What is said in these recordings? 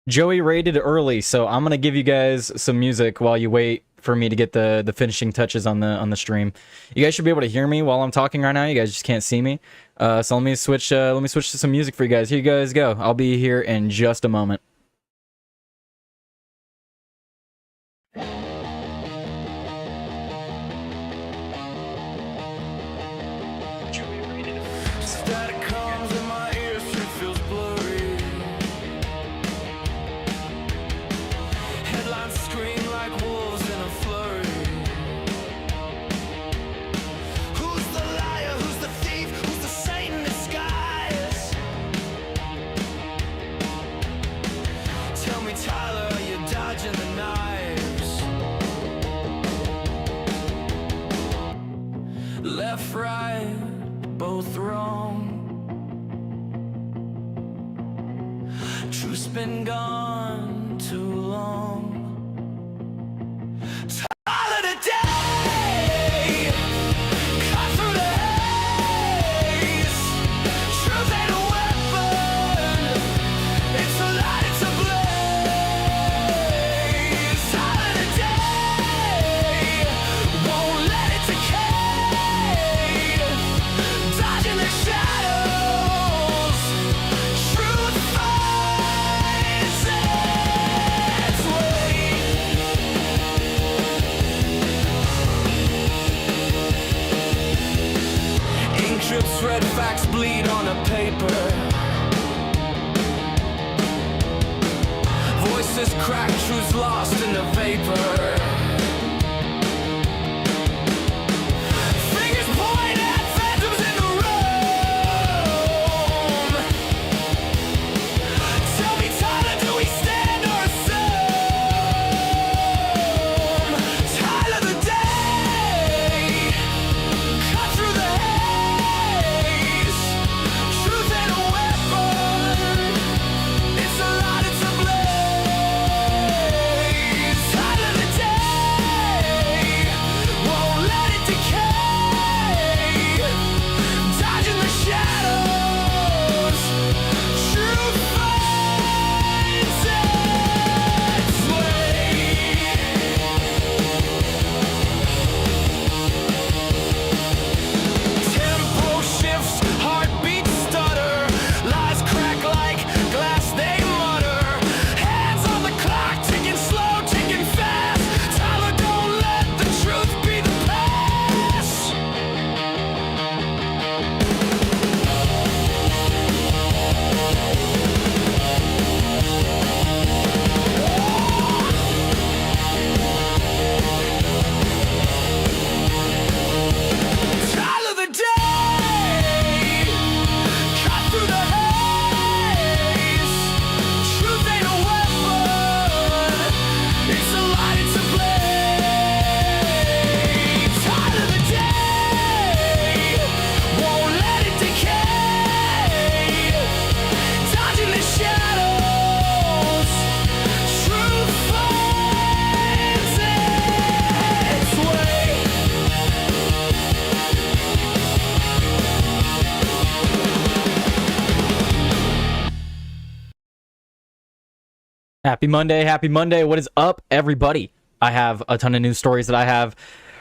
Joey raided early, so I'm gonna give you guys some music while you wait for me to get the finishing touches on the stream. You guys should be able to hear me while I'm talking right now. You guys just can't see me. So let me switch to some music for you guys. Here you guys go. I'll be here in just a moment. Static comes in my ears, shit feels blurry. Headlines scream like wolves in a flurry. Who's the liar? Who's the thief? Who's the saint in disguise? Tell me, Tyler, are you dodging the knives? Left, right, both wrong. Truth's been gone too long. Tyler today, cut through the haze. Truth ain't a weapon, it's a light, it's a blaze. Tyler today, won't let it decay. Dodging the shadows, truth finds its way. Ink drips, red facts bleed on a paper. Voices crack, truths lost in the vapor. Fingers point at phantoms in the room. Tell me, Tyler, do we stand or assume? Tyler, the day, cut through the haze. Truth ain't a weapon, it's a light, it's a blaze. Tyler, the day, won't let it decay. Dodging the shadows, truth finds its way. Tempo shifts, heartbeats stutter, lies crack like glass, they mutter. Hands on the clock, ticking slow, ticking fast. Tyler, don't let the truth be the past. Tyler, the day, cut through the haze. Truth ain't a weapon, it's a light, it's a blaze. Tyler, the day, won't let it decay. Dodging the shadows, truth finds its way. Happy Monday, happy Monday. What is up, everybody? I have a ton of news stories that I have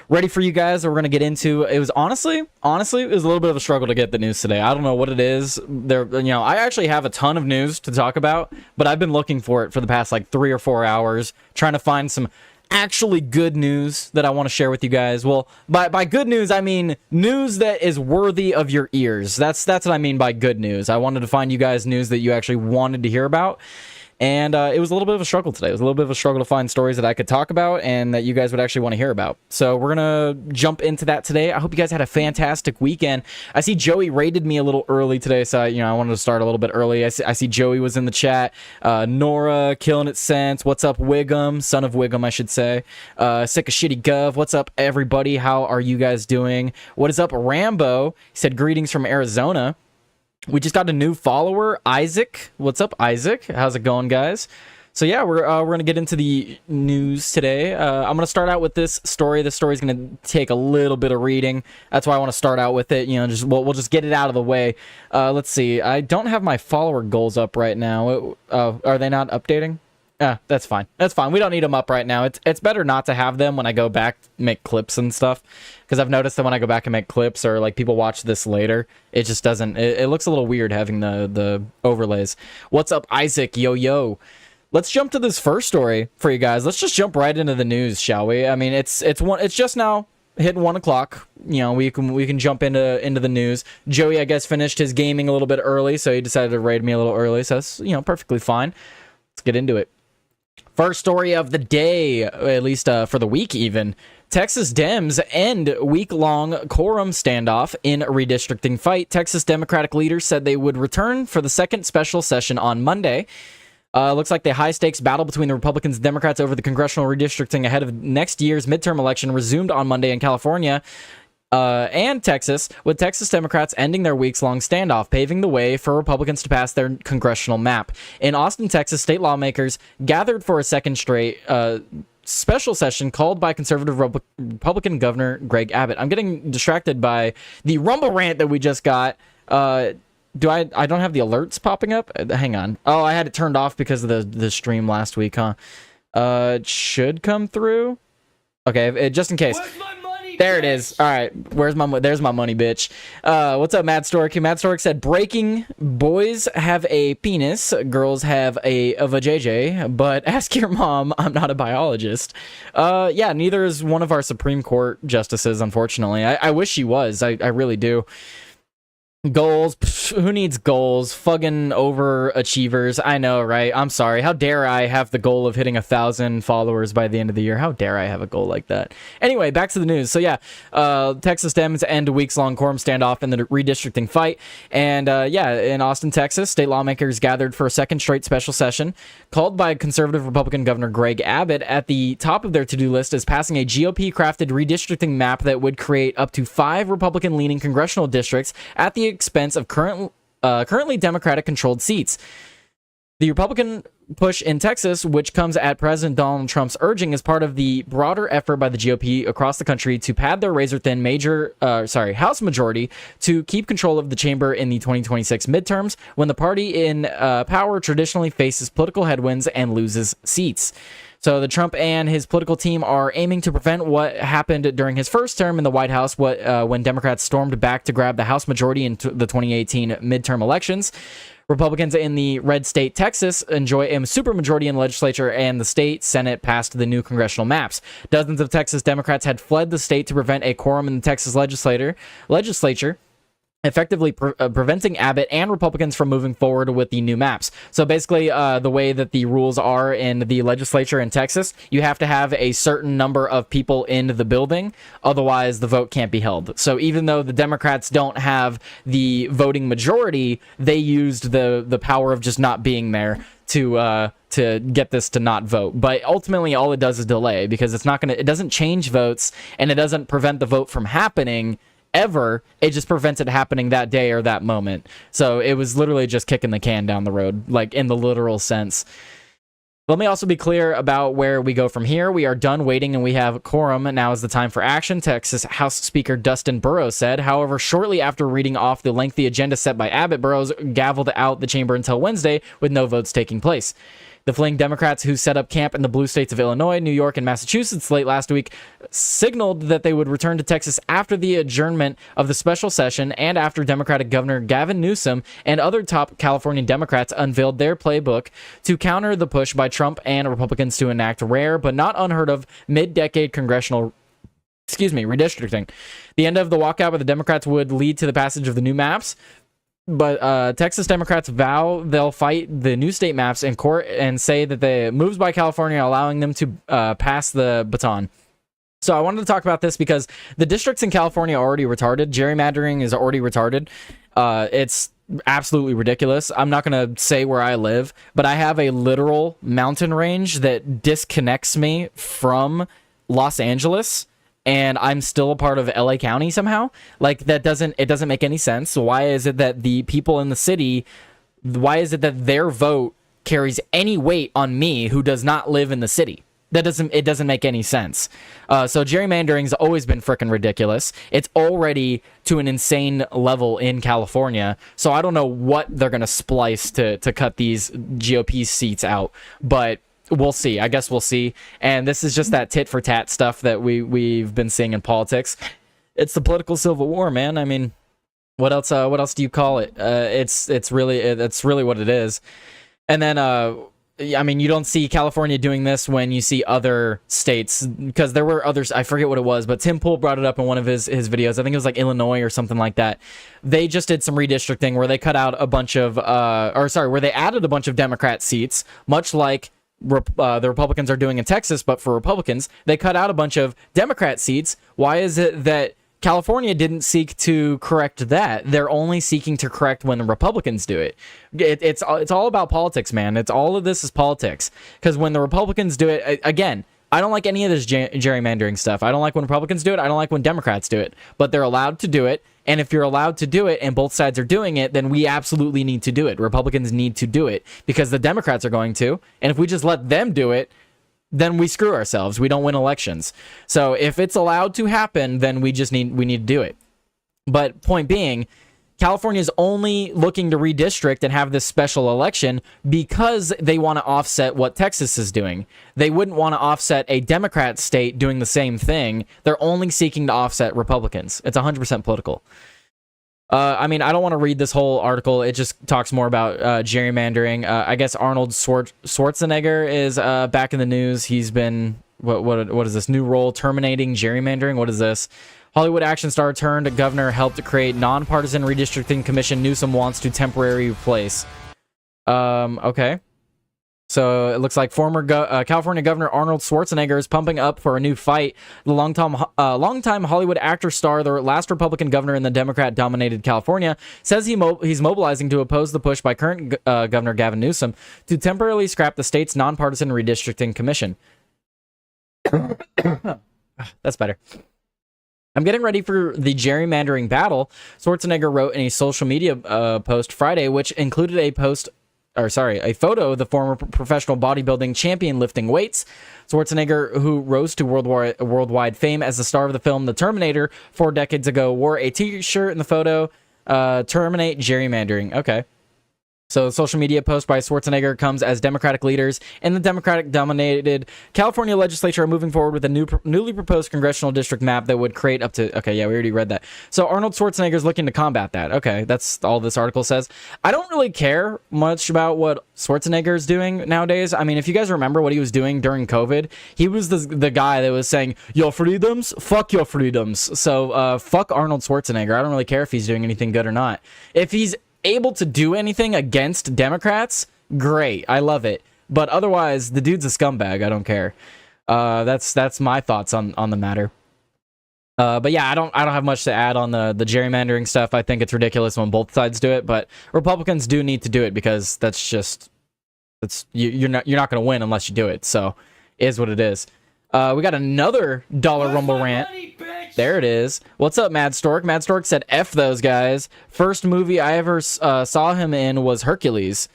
ready for you guys that we're going to get into. It was honestly, it was a little bit of a struggle to get the news today. I don't know what it is. I actually have a ton of news to talk about, but I've been looking for it for the past like 3 or 4 hours, trying to find some actually good news that I want to share with you guys. Well, by good news, I mean news that is worthy of your ears. That's what I mean by good news. I wanted to find you guys news that you actually wanted to hear about. And it was a little bit of a struggle today. It was a little bit of a struggle to find stories that I could talk about and that you guys would actually want to hear about. So we're going to jump into that today. I hope you guys had a fantastic weekend. I see Joey raided me a little early today, so I wanted to start a little bit early. I see Joey was in the chat. Nora, Killing It Sense. What's up, Wiggum? Son of Wiggum, I should say. Sick of Shitty Gov. What's up, everybody? How are you guys doing? What is up, Rambo? He said, greetings from Arizona. We just got a new follower, Isaac. What's up, Isaac? How's it going, guys? So yeah, we're gonna get into the news today. I'm gonna start out with this story. This story is gonna take a little bit of reading. That's why I want to start out with it. You know, just we'll just get it out of the way. Let's see. I don't have my follower goals up right now. Are they not updating? That's fine. That's fine. We don't need them up right now. It's better not to have them when I go back make clips and stuff, because I've noticed that when I go back and make clips or like people watch this later, it just doesn't. It looks a little weird having the overlays. What's up, Isaac? Yo. Let's jump to this first story for you guys. Let's just jump right into the news, shall we? I mean, it's just now hitting 1 o'clock. You know, we can jump into the news. Joey, I guess, finished his gaming a little bit early, so he decided to raid me a little early. So that's, you know, perfectly fine. Let's get into it. First story of the day, at least for the week even. Texas Dems end week-long quorum standoff in redistricting fight. Texas Democratic leaders said they would return for the second special session on Monday. Looks like the high-stakes battle between the Republicans and Democrats over the congressional redistricting ahead of next year's midterm election resumed on Monday in California and Texas, with Texas Democrats ending their weeks-long standoff, paving the way for Republicans to pass their congressional map. In Austin, Texas, state lawmakers gathered for a second straight special session called by conservative Republican Governor Greg Abbott. I'm getting distracted by the Rumble rant that we just got. I don't have the alerts popping up? Hang on. Oh, I had it turned off because of the stream last week, huh? It should come through. Okay, just in case. Where's my money, There it is. All right, there's my money, bitch. What's up, Mad Stork? Mad Stork said, breaking: boys have a penis, girls have a vajayjay, but ask your mom, I'm not a biologist. Yeah, neither is one of our Supreme Court justices, unfortunately. I wish she was. I really do. Goals? Pff, who needs goals? Fucking overachievers. I know, right? I'm sorry. How dare I have the goal of hitting 1,000 followers by the end of the year? How dare I have a goal like that? Anyway, back to the news. So yeah, Texas Dems end a weeks-long quorum standoff in the redistricting fight. And yeah, in Austin, Texas, state lawmakers gathered for a second straight special session called by conservative Republican Governor Greg Abbott. At the top of their to-do list is passing a GOP-crafted redistricting map that would create up to 5 Republican-leaning congressional districts at the expense of currently Democratic-controlled seats. The Republican push in Texas, which comes at President Donald Trump's urging, is part of the broader effort by the GOP across the country to pad their razor-thin House majority to keep control of the chamber in the 2026 midterms, when the party in power traditionally faces political headwinds and loses seats. So the Trump and his political team are aiming to prevent what happened during his first term in the White House, when Democrats stormed back to grab the House majority in the 2018 midterm elections. Republicans in the red state Texas enjoy a supermajority in the legislature, and the state Senate passed the new congressional maps. Dozens of Texas Democrats had fled the state to prevent a quorum in the Texas legislature, effectively preventing Abbott and Republicans from moving forward with the new maps. So basically, the way that the rules are in the legislature in Texas, you have to have a certain number of people in the building, otherwise the vote can't be held. So even though the Democrats don't have the voting majority, they used the power of just not being there to get this to not vote. But ultimately, all it does is delay, because it doesn't change votes, and it doesn't prevent the vote from happening ever. It just prevents it happening that day or that moment. So it was literally just kicking the can down the road, like in the literal sense. Let me also be clear about where we go from here. We are done waiting and we have quorum. Now is the time for action, Texas House Speaker Dustin Burrows said. However, shortly after reading off the lengthy agenda set by Abbott, Burrows gavelled out the chamber until Wednesday, with no votes taking place. The fleeing Democrats, who set up camp in the blue states of Illinois, New York, and Massachusetts late last week, signaled that they would return to Texas after the adjournment of the special session and after Democratic Governor Gavin Newsom and other top California Democrats unveiled their playbook to counter the push by Trump and Republicans to enact rare but not unheard of mid-decade congressional redistricting. The end of the walkout by the Democrats would lead to the passage of the new maps. But Texas Democrats vow they'll fight the new state maps in court and say that the moves by California are allowing them to pass the baton. So I wanted to talk about this because the districts in California are already retarded. Gerrymandering is already retarded. It's absolutely ridiculous. I'm not going to say where I live, but I have a literal mountain range that disconnects me from Los Angeles, and I'm still a part of LA County somehow. Like, it doesn't make any sense. So why is it that the people in the city, why is it that their vote carries any weight on me who does not live in the city. It doesn't make any sense. So gerrymandering's always been freaking ridiculous. It's already to an insane level in California. So I don't know what they're gonna splice to cut these GOP seats out, but we'll see. I guess we'll see. And this is just that tit for tat stuff that we've been seeing in politics. It's the political civil war, man. I mean, what else? What else do you call it? It's really what it is. And then I mean, you don't see California doing this when you see other states, because there were others. I forget what it was, but Tim Pool brought it up in one of his videos. I think it was like Illinois or something like that. They just did some redistricting where they cut out a bunch of, where they added a bunch of Democrat seats, much like the Republicans are doing in Texas, but for Republicans, they cut out a bunch of Democrat seats. Why is it that California didn't seek to correct that? They're only seeking to correct when the Republicans do it. It's all about politics, man. All of this is politics. Because when the Republicans do it, again, I don't like any of this gerrymandering stuff. I don't like when Republicans do it. I don't like when Democrats do it. But they're allowed to do it. And if you're allowed to do it and both sides are doing it, then we absolutely need to do it. Republicans need to do it because the Democrats are going to. And if we just let them do it, then we screw ourselves. We don't win elections. So if it's allowed to happen, then we need to do it. But point being, California is only looking to redistrict and have this special election because they want to offset what Texas is doing. They wouldn't want to offset a Democrat state doing the same thing. They're only seeking to offset Republicans. It's 100% political. I mean, I don't want to read this whole article. It just talks more about gerrymandering. I guess Arnold Schwarzenegger is back in the news. He's been, what is this new role? Terminating gerrymandering? What is this? Hollywood action star turned governor helped to create nonpartisan redistricting commission Newsom wants to temporarily replace. Okay. So it looks like former California Governor Arnold Schwarzenegger is pumping up for a new fight. The longtime Hollywood actor star, the last Republican governor in the Democrat-dominated California, says he's mobilizing to oppose the push by current Governor Gavin Newsom to temporarily scrap the state's nonpartisan redistricting commission. That's better. I'm getting ready for the gerrymandering battle, Schwarzenegger wrote in a social media post Friday, which included a photo of the former professional bodybuilding champion lifting weights. Schwarzenegger, who rose to worldwide fame as the star of the film The Terminator 4 decades ago, wore a t-shirt in the photo, Terminate Gerrymandering. Okay. So the social media post by Schwarzenegger comes as Democratic leaders in the Democratic-dominated California legislature are moving forward with a newly proposed congressional district map that would create up to... Okay, yeah, we already read that. So Arnold Schwarzenegger is looking to combat that. Okay, that's all this article says. I don't really care much about what Schwarzenegger is doing nowadays. I mean, if you guys remember what he was doing during COVID, he was the guy that was saying, your freedoms? Fuck your freedoms. So fuck Arnold Schwarzenegger. I don't really care if he's doing anything good or not. If he's able to do anything against Democrats, great, I love it. But otherwise, the dude's a scumbag. I don't care. That's my thoughts on the matter. But yeah, I don't have much to add on the gerrymandering stuff. I think it's ridiculous when both sides do it, but Republicans do need to do it because you're not going to win unless you do it. So, it is what it is. We got another Dollar Rumble rant. There it is. What's up, Mad Stork? Mad Stork said, F those guys. First movie I ever saw him in was Hercules.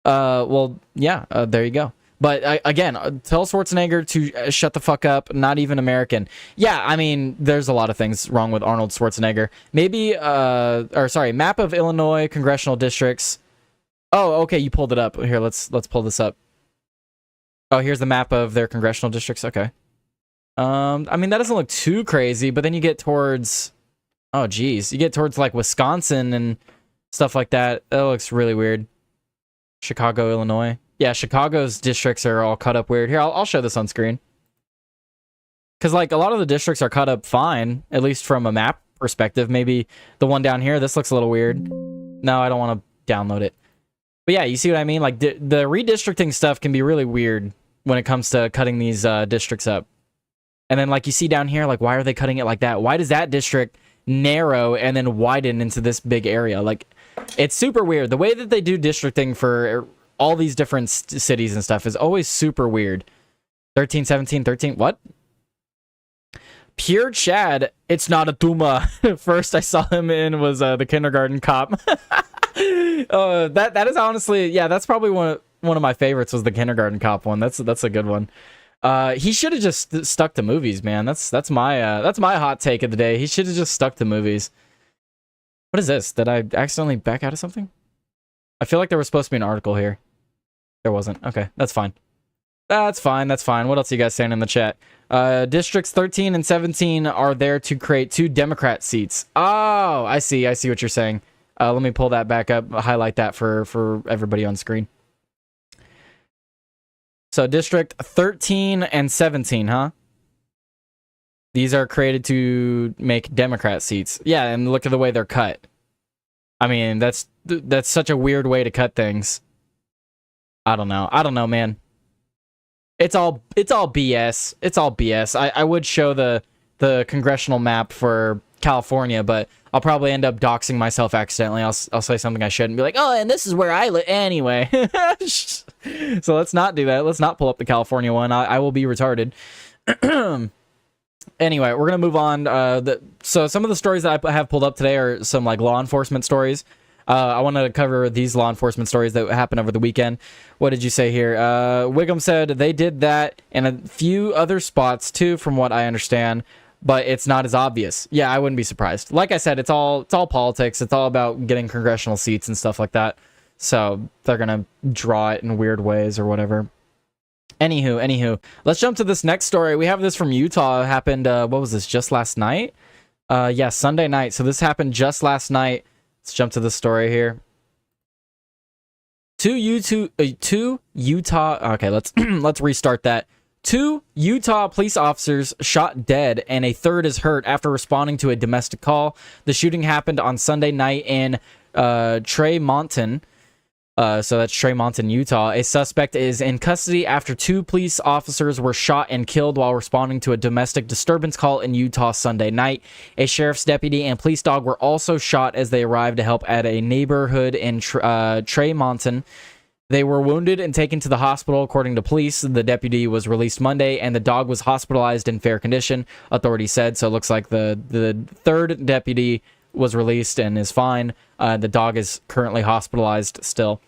Well, yeah, there you go. But again, tell Schwarzenegger to shut the fuck up. Not even American. Yeah, I mean, there's a lot of things wrong with Arnold Schwarzenegger. Maybe, map of Illinois congressional districts. Oh, okay, you pulled it up. Here, let's pull this up. Oh, here's the map of their congressional districts. Okay. I mean, that doesn't look too crazy, but then you get towards, oh geez, you get towards like Wisconsin and stuff like that. That looks really weird. Chicago, Illinois. Yeah, Chicago's districts are all cut up weird. Here, I'll show this on screen. Because like a lot of the districts are cut up fine, at least from a map perspective. Maybe the one down here, this looks a little weird. No, I don't want to download it. But yeah, you see what I mean? Like the redistricting stuff can be really weird when it comes to cutting these districts up. And then like you see down here, like why are they cutting it like that? Why does that district narrow and then widen into this big area? Like it's super weird. The way that they do districting for all these different cities and stuff is always super weird. 13, 17, 13, what? Pure Chad, it's not a Duma. First I saw him in was the Kindergarten Cop. That is honestly, yeah, that's probably one of, one of my favorites was the kindergarten cop one. That's a good one. He should have just stuck to movies, man. That's my hot take of the day. He should have just stuck to movies. What is this? Did I accidentally back out of something? I feel like there was supposed to be an article here. There wasn't. Okay, that's fine. That's fine. That's fine. What else are you guys saying in the chat? Districts 13 and 17 are there to create 2 Democrat seats. Oh, I see. I see what you're saying. Let me pull that back up. Highlight that for everybody on screen. So District 13 and 17, huh? These are created to make Democrat seats. Yeah, and look at the way they're cut. I mean, that's such a weird way to cut things. I don't know, man. It's all BS. It's all BS. I would show the congressional map for California, but I'll probably end up doxing myself accidentally. I'll say something I shouldn't, be like, oh, and this is where I live anyway. So let's not do that. Let's not pull up the California one. I will be retarded. Anyway, we're gonna move on. So some of the stories that I have pulled up today are some like law enforcement stories. I wanted to cover these law enforcement stories that happened over the weekend. What did you say here? Wiggum said they did that in a few other spots too, from what I understand, but it's not as obvious. Yeah, I wouldn't be surprised. Like I said, it's all politics. It's all about getting congressional seats and stuff like that. So they're gonna draw it in weird ways or whatever. Anywho, let's jump to this next story. We have this from Utah. It happened, what was this, just last night? Yeah, Sunday night. So this happened just last night. Let's jump to the story here. Two Utah, okay, let's restart that. 2 Utah police officers shot dead and a third is hurt after responding to a domestic call. The shooting happened on Sunday night in Tremonton. So that's Tremonton, Utah. A suspect is in custody after 2 police officers were shot and killed while responding to a domestic disturbance call in Utah Sunday night. A sheriff's deputy and police dog were also shot as they arrived to help at a neighborhood in Tremonton. They were wounded and taken to the hospital, according to police. The deputy was released Monday, and the dog was hospitalized in fair condition, authorities said. So it looks like the third deputy was released and is fine. The dog is currently hospitalized still.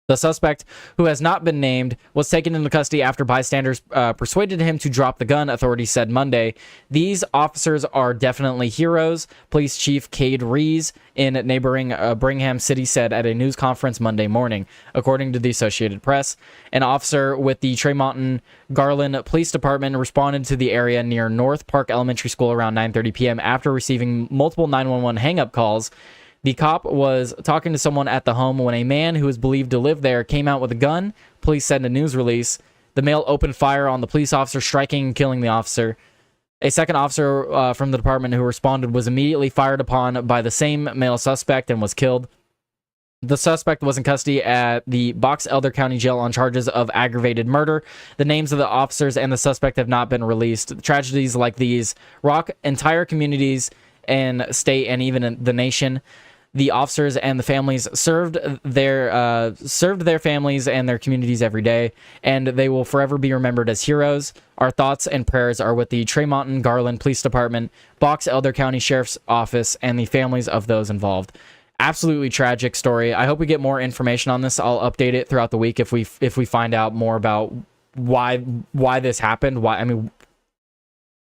The suspect, who has not been named, was taken into custody after bystanders persuaded him to drop the gun, authorities said Monday. These officers are definitely heroes, Police Chief Cade Rees in neighboring Brigham City said at a news conference Monday morning, according to the Associated Press. An officer with the Tremonton Garland Police Department responded to the area near North Park Elementary School around 9:30 p.m. after receiving multiple 911 hang-up calls. The cop was talking to someone at the home when a man who is believed to live there came out with a gun, police said in a news release. The male opened fire on the police officer, striking and killing the officer. A second officer from the department who responded was immediately fired upon by the same male suspect and was killed. The suspect was in custody at the Box Elder County Jail on charges of aggravated murder. The names of the officers and the suspect have not been released. Tragedies like these rock entire communities and state and even the nation. The officers and the families served their families and their communities every day, and they will forever be remembered as heroes. Our thoughts and prayers are with the Tremonton Garland Police Department, Box Elder County Sheriff's Office, and the families of those involved. Absolutely tragic story. I hope we get more information on this. I'll update it throughout the week if we find out more about why this happened.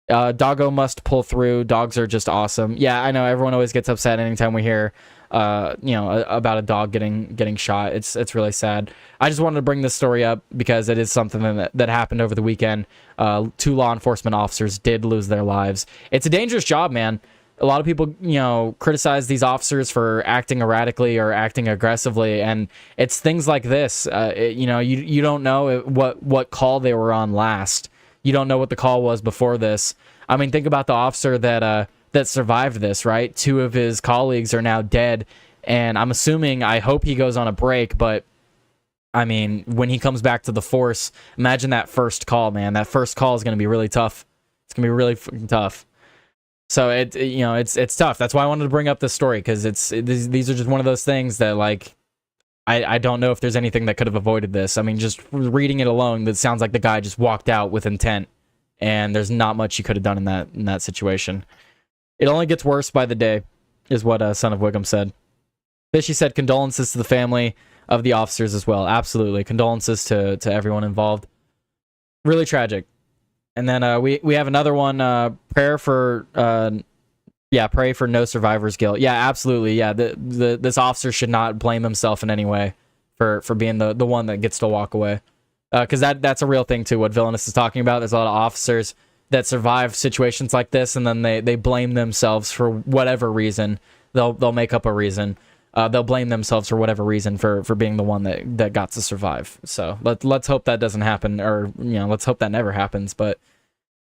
Doggo must pull through. Dogs are just awesome. Yeah, I know everyone always gets upset anytime we hear about a dog getting shot. It's really sad. I just wanted to bring this story up because it is something that happened over the weekend. 2 law enforcement officers did lose their lives. It's a dangerous job, man. A lot of people, criticize these officers for acting erratically or acting aggressively, and it's things like this. You don't know what call they were on last. You don't know what the call was before this. I mean, think about the officer that survived this, right? 2 of his colleagues are now dead, and I hope he goes on a break, but I mean, when he comes back to the force, imagine that first call, man. That first call is going to be really tough. It's going to be really fucking tough. So it's tough. That's why I wanted to bring up this story, because these are just one of those things that, like, I don't know if there's anything that could have avoided this. I mean, just reading it alone, it sounds like the guy just walked out with intent, and there's not much you could have done in that situation. It only gets worse by the day, is what Son of Wiggum said. Fishy said condolences to the family of the officers as well. Absolutely. Condolences to everyone involved. Really tragic. And then we have another one, pray for no survivor's guilt. Yeah, absolutely. Yeah, this officer should not blame himself in any way for being the one that gets to walk away. Because that's a real thing too, what Villainous is talking about. There's a lot of officers that survive situations like this, and then they blame themselves for whatever reason. They'll make up a reason. They'll blame themselves for whatever reason for being the one that got to survive. So let's hope that doesn't happen, or let's hope that never happens. But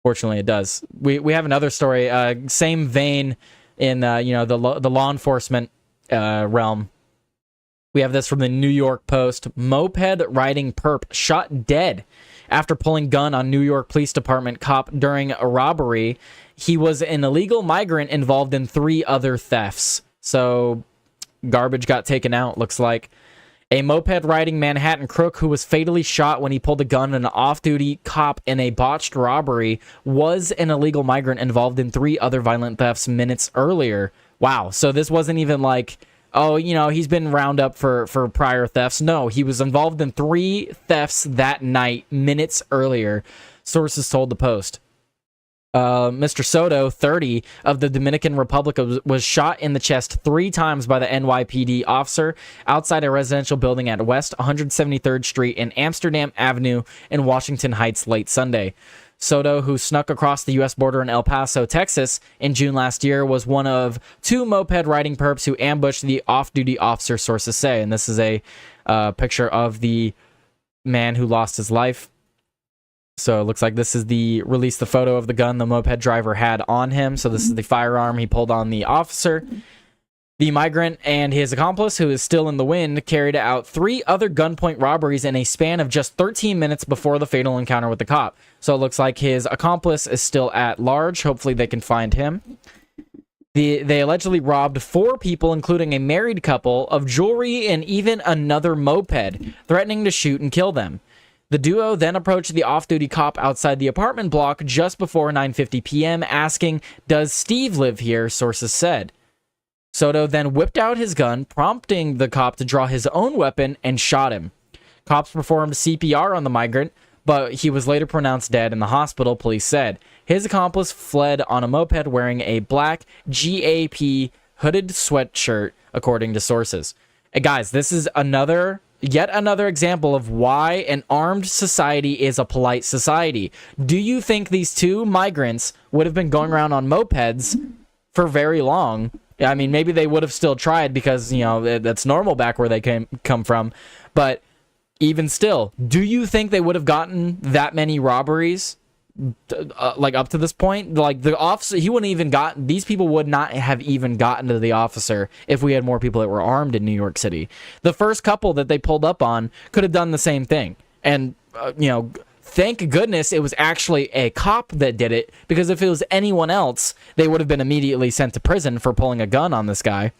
fortunately, it does. We have another story, same vein in the law enforcement realm. We have this from the New York Post. Moped riding perp shot dead after pulling gun on New York Police Department cop during a robbery. He was an illegal migrant involved in 3 other thefts. So garbage got taken out, looks like. A moped-riding Manhattan crook who was fatally shot when he pulled a gun on an off-duty cop in a botched robbery was an illegal migrant involved in 3 other violent thefts minutes earlier. Wow, so this wasn't even like, oh, he's been round up for prior thefts. No, he was involved in 3 thefts that night, minutes earlier, sources told the Post. Mr. Soto, 30, of the Dominican Republic was shot in the chest 3 times by the NYPD officer outside a residential building at West 173rd Street and Amsterdam Avenue in Washington Heights late Sunday. Soto, who snuck across the U.S. border in El Paso, Texas in June last year, was one of 2 moped-riding perps who ambushed the off-duty officer, sources say. And this is a picture of the man who lost his life. So it looks like this is the photo of the gun the moped driver had on him. So this is the firearm he pulled on the officer. The migrant and his accomplice, who is still in the wind, carried out 3 other gunpoint robberies in a span of just 13 minutes before the fatal encounter with the cop. So it looks like his accomplice is still at large. Hopefully they can find him. They allegedly robbed 4 people, including a married couple, of jewelry and even another moped, threatening to shoot and kill them. The duo then approached the off-duty cop outside the apartment block just before 9:50 p.m., asking, "Does Steve live here?" sources said. Soto then whipped out his gun, prompting the cop to draw his own weapon, and shot him. Cops performed CPR on the migrant, but he was later pronounced dead in the hospital, police said. His accomplice fled on a moped wearing a black GAP hooded sweatshirt, according to sources. Guys, this is yet another example of why an armed society is a polite society. Do you think these 2 migrants would have been going around on mopeds for very long? I mean, maybe they would have still tried because, that's normal back where they come from. But even still, do you think they would have gotten that many robberies? Up to this point, the officer, these people would not have even gotten to the officer if we had more people that were armed in New York City. The first couple that they pulled up on could have done the same thing. And, thank goodness it was actually a cop that did it, because if it was anyone else, they would have been immediately sent to prison for pulling a gun on this guy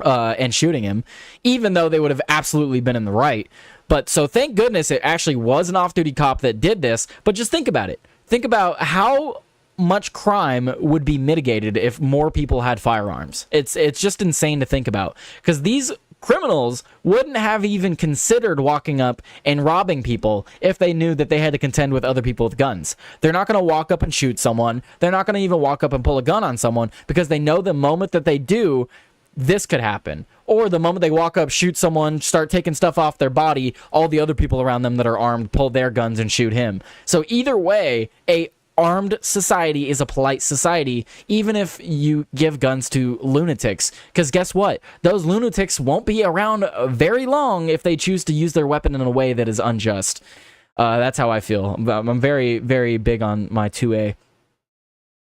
and shooting him, even though they would have absolutely been in the right. But so thank goodness it actually was an off-duty cop that did this. But just think about it. Think about how much crime would be mitigated if more people had firearms. It's just insane to think about, because these criminals wouldn't have even considered walking up and robbing people if they knew that they had to contend with other people with guns. They're not going to walk up and shoot someone. They're not going to even walk up and pull a gun on someone, because they know the moment that they do, this could happen. Or the moment they walk up, shoot someone, start taking stuff off their body, all the other people around them that are armed pull their guns and shoot him. So either way, a armed society is a polite society, even if you give guns to lunatics. Because guess what? Those lunatics won't be around very long if they choose to use their weapon in a way that is unjust. That's how I feel. I'm very, very big on my 2A.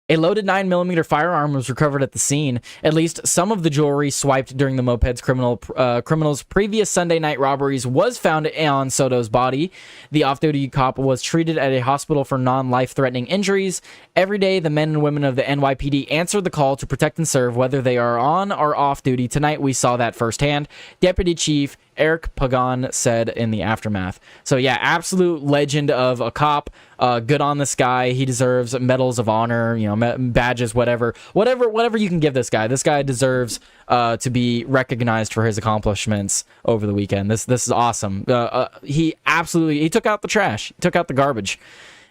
A loaded 9mm firearm was recovered at the scene. At least some of the jewelry swiped during the moped's criminals' previous Sunday night robberies was found on Soto's body. The off-duty cop was treated at a hospital for non-life-threatening injuries. Every day, the men and women of the NYPD answer the call to protect and serve, whether they are on or off duty. Tonight, we saw that firsthand. Deputy Chief Eric Pagan said in the aftermath. So yeah, absolute legend of a cop. Good on this guy. He deserves medals of honor, badges, whatever you can give this guy. This guy deserves to be recognized for his accomplishments over the weekend. This is awesome. He took out the trash, took out the garbage.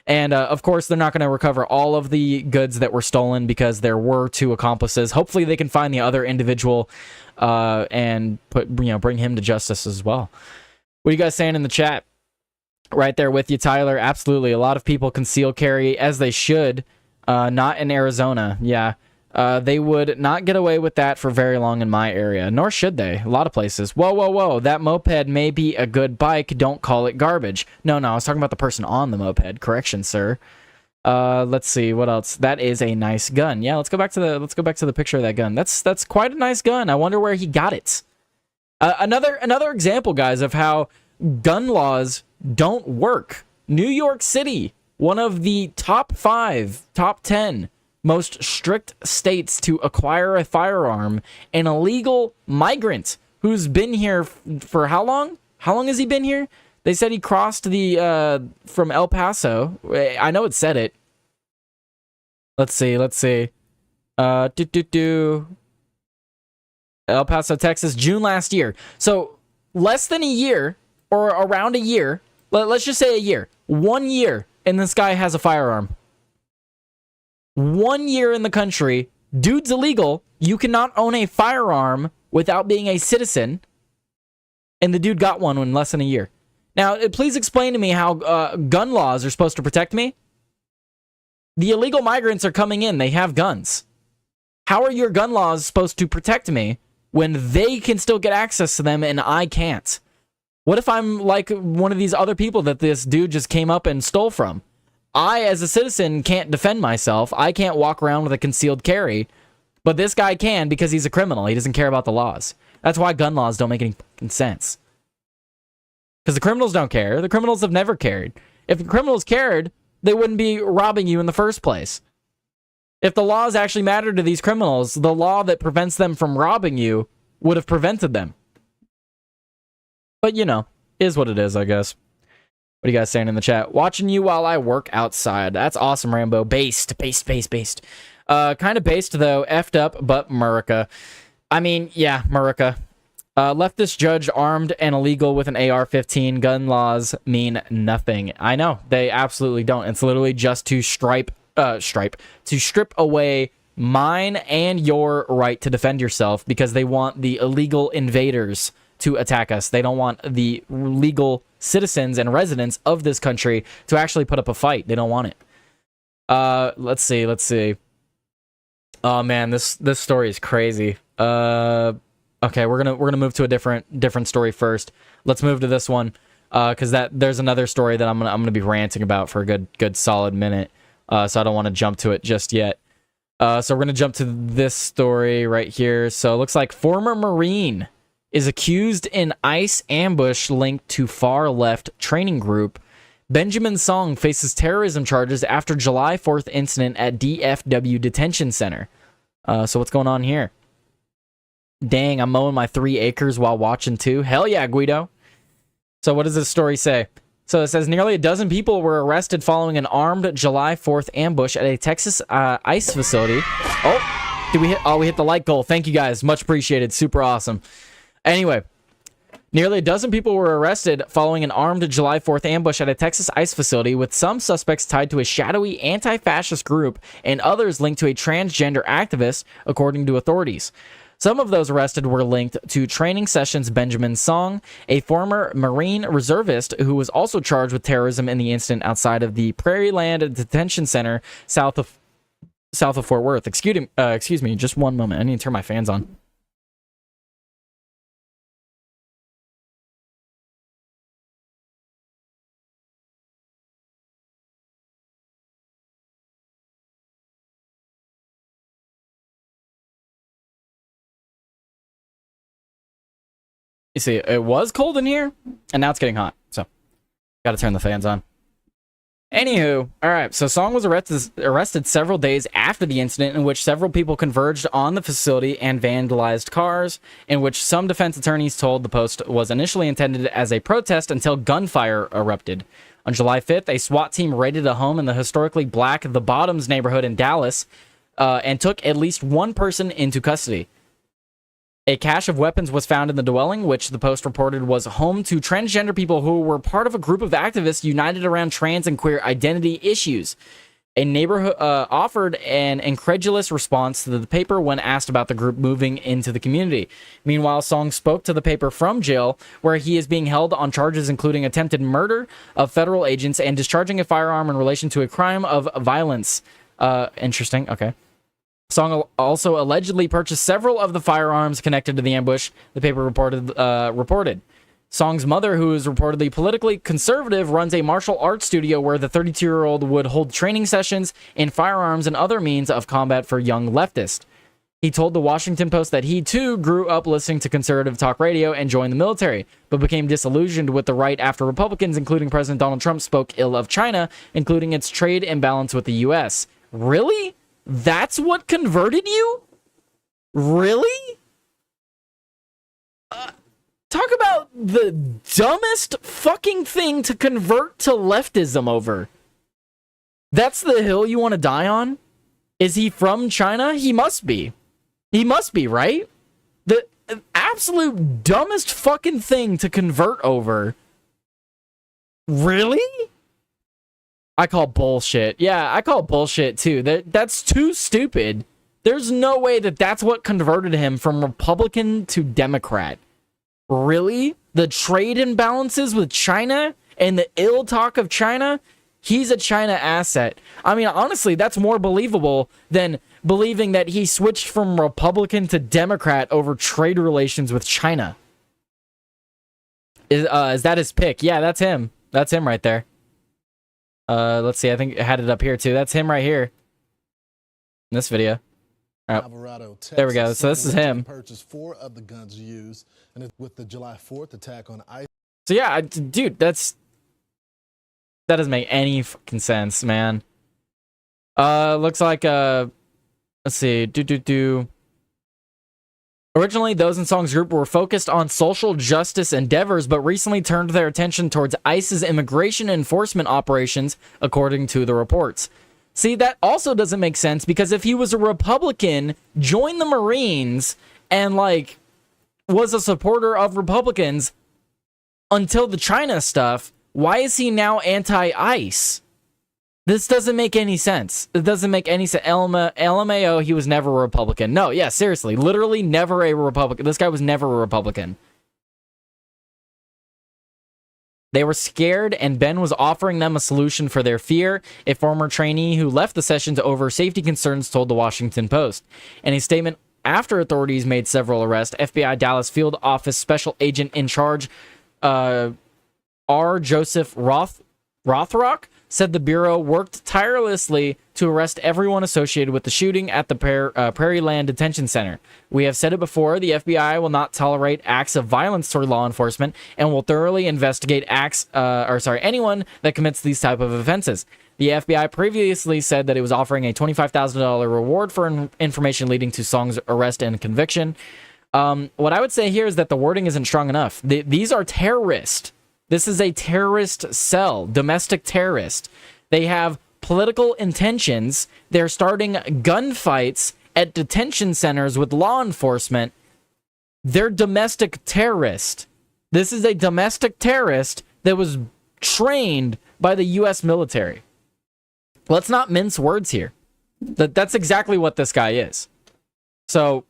And, of course, they're not going to recover all of the goods that were stolen because there were 2 accomplices. Hopefully they can find the other individual and bring him to justice as well. What are you guys saying in the chat? Right there with you, Tyler. Absolutely. A lot of people conceal carry, as they should. Not in Arizona. Yeah. They would not get away with that for very long in my area, nor should they. A lot of places. Whoa. That moped may be a good bike. Don't call it garbage. No, I was talking about the person on the moped. Correction, sir. Let's see what else. That is a nice gun. Yeah, let's go back to the picture of that gun. That's quite a nice gun. I wonder where he got it. Another example, guys, of how gun laws don't work. New York City, one of the top 10 most strict states to acquire a firearm. An illegal migrant who's been here for how long? How long has he been here? They said he crossed from El Paso. I know it said it. Let's see. El Paso, Texas, June last year. So less than a year, or around a year. Let's just say a year. 1 year, and this guy has a firearm. 1 year in the country, dude's illegal. You cannot own a firearm without being a citizen. And the dude got one in less than a year. Now, please explain to me how gun laws are supposed to protect me. The illegal migrants are coming in. They have guns. How are your gun laws supposed to protect me when they can still get access to them and I can't? What if I'm like one of these other people that this dude just came up and stole from? I, as a citizen, can't defend myself. I can't walk around with a concealed carry. But this guy can because he's a criminal. He doesn't care about the laws. That's why gun laws don't make any fucking sense. Because the criminals don't care. The criminals have never cared. If the criminals cared, they wouldn't be robbing you in the first place. If the laws actually mattered to these criminals, the law that prevents them from robbing you would have prevented them. But, is what it is, I guess. What are you guys saying in the chat? Watching you while I work outside. That's awesome, Rambo. Based. Kind of based, though. Effed up, but Murica. I mean, yeah, Murica. Leftist judge armed and illegal with an AR-15. Gun laws mean nothing. I know. They absolutely don't. It's literally just to strip away mine and your right to defend yourself because they want the illegal invaders to attack us. They don't want the legal citizens and residents of this country to actually put up a fight. They don't want it. Let's see. Oh man, this story is crazy. Okay, we're gonna move to a different story first. Let's move to this one because there's another story that I'm gonna be ranting about for a good solid minute. So I don't want to jump to it just yet. So we're gonna jump to this story right here. So it looks like former Marine is accused in ICE ambush linked to far-left training group. Benjamin Song faces terrorism charges after July 4th incident at DFW Detention Center. So what's going on here? Dang, I'm mowing my 3 acres while watching too. Hell yeah, Guido. So what does this story say? So it says nearly a dozen people were arrested following an armed July 4th ambush at a Texas ICE facility. Oh, did we hit? Oh, we hit the like goal. Thank you guys. Much appreciated. Super awesome. Anyway, nearly a dozen people were arrested following an armed July 4th ambush at a Texas ICE facility, with some suspects tied to a shadowy anti-fascist group and others linked to a transgender activist, according to authorities. Some of those arrested were linked to training sessions Benjamin Song, a former Marine reservist who was also charged with terrorism in the incident outside of the Prairie Land Detention Center south of Fort Worth. Excuse me, just one moment. I need to turn my fans on. You see, it was cold in here, and now it's getting hot, so gotta turn the fans on. Anywho, all right. So Song was arrested several days after the incident, in which several people converged on the facility and vandalized cars, in which some defense attorneys told the Post was initially intended as a protest until gunfire erupted. On July 5th, a SWAT team raided a home in the historically black The Bottoms neighborhood in Dallas and took at least one person into custody. A cache of weapons was found in the dwelling, which the Post reported was home to transgender people who were part of a group of activists united around trans and queer identity issues. A neighbor offered an incredulous response to the paper when asked about the group moving into the community. Meanwhile, Song spoke to the paper from jail, where he is being held on charges including attempted murder of federal agents and discharging a firearm in relation to a crime of violence. Interesting. Okay. Song also allegedly purchased several of the firearms connected to the ambush, the paper reported. Song's mother, who is reportedly politically conservative, runs a martial arts studio where the 32-year-old would hold training sessions in firearms and other means of combat for young leftists. He told the Washington Post that he, too, grew up listening to conservative talk radio and joined the military, but became disillusioned with the right after Republicans, including President Donald Trump, spoke ill of China, including its trade imbalance with the U.S. Really? That's what converted you? Really? Talk about the dumbest fucking thing to convert to leftism over. That's the hill you want to die on? Is he from China? He must be. He must be, right? The absolute dumbest fucking thing to convert over. Really? I call bullshit. Yeah, I call bullshit too. That's too stupid. There's no way that that's what converted him from Republican to Democrat. Really? The trade imbalances with China and the ill talk of China? He's a China asset. I mean, honestly, that's more believable than believing that he switched from Republican to Democrat over trade relations with China. Is that his pick? Yeah, that's him. That's him right there. Let's see. I think I had it up here too. That's him right here in this video. All right. Alvarado, Texas, there we go. So this is him. Purchased 4 of the guns used, and with the July 4th attack on ICE. So yeah, dude, that doesn't make any fucking sense, man. Looks like let's see. Originally, those in Song's group were focused on social justice endeavors, but recently turned their attention towards ICE's immigration enforcement operations, according to the reports. See, that also doesn't make sense, because if he was a Republican, joined the Marines, and, like, was a supporter of Republicans until the China stuff, why is he now anti-ICE? This doesn't make any sense. It doesn't make any sense. LMAO, he was never a Republican. No, yeah, seriously. Literally never a Republican. This guy was never a Republican. They were scared, and Ben was offering them a solution for their fear, a former trainee who left the sessions over safety concerns told the Washington Post. In a statement after authorities made several arrests, FBI Dallas Field Office Special Agent in Charge, R. Joseph Rothrock, said the Bureau worked tirelessly to arrest everyone associated with the shooting at the Prairie Land Detention Center. We have said it before, the FBI will not tolerate acts of violence toward law enforcement and will thoroughly investigate anyone that commits these type of offenses. The FBI previously said that it was offering a $25,000 reward for information leading to Song's arrest and conviction. What I would say here is that the wording isn't strong enough. These are terrorists. This is a terrorist cell, domestic terrorist. They have political intentions. They're starting gunfights at detention centers with law enforcement. They're domestic terrorists. This is a domestic terrorist that was trained by the U.S. military. Let's not mince words here. That's exactly what this guy is. So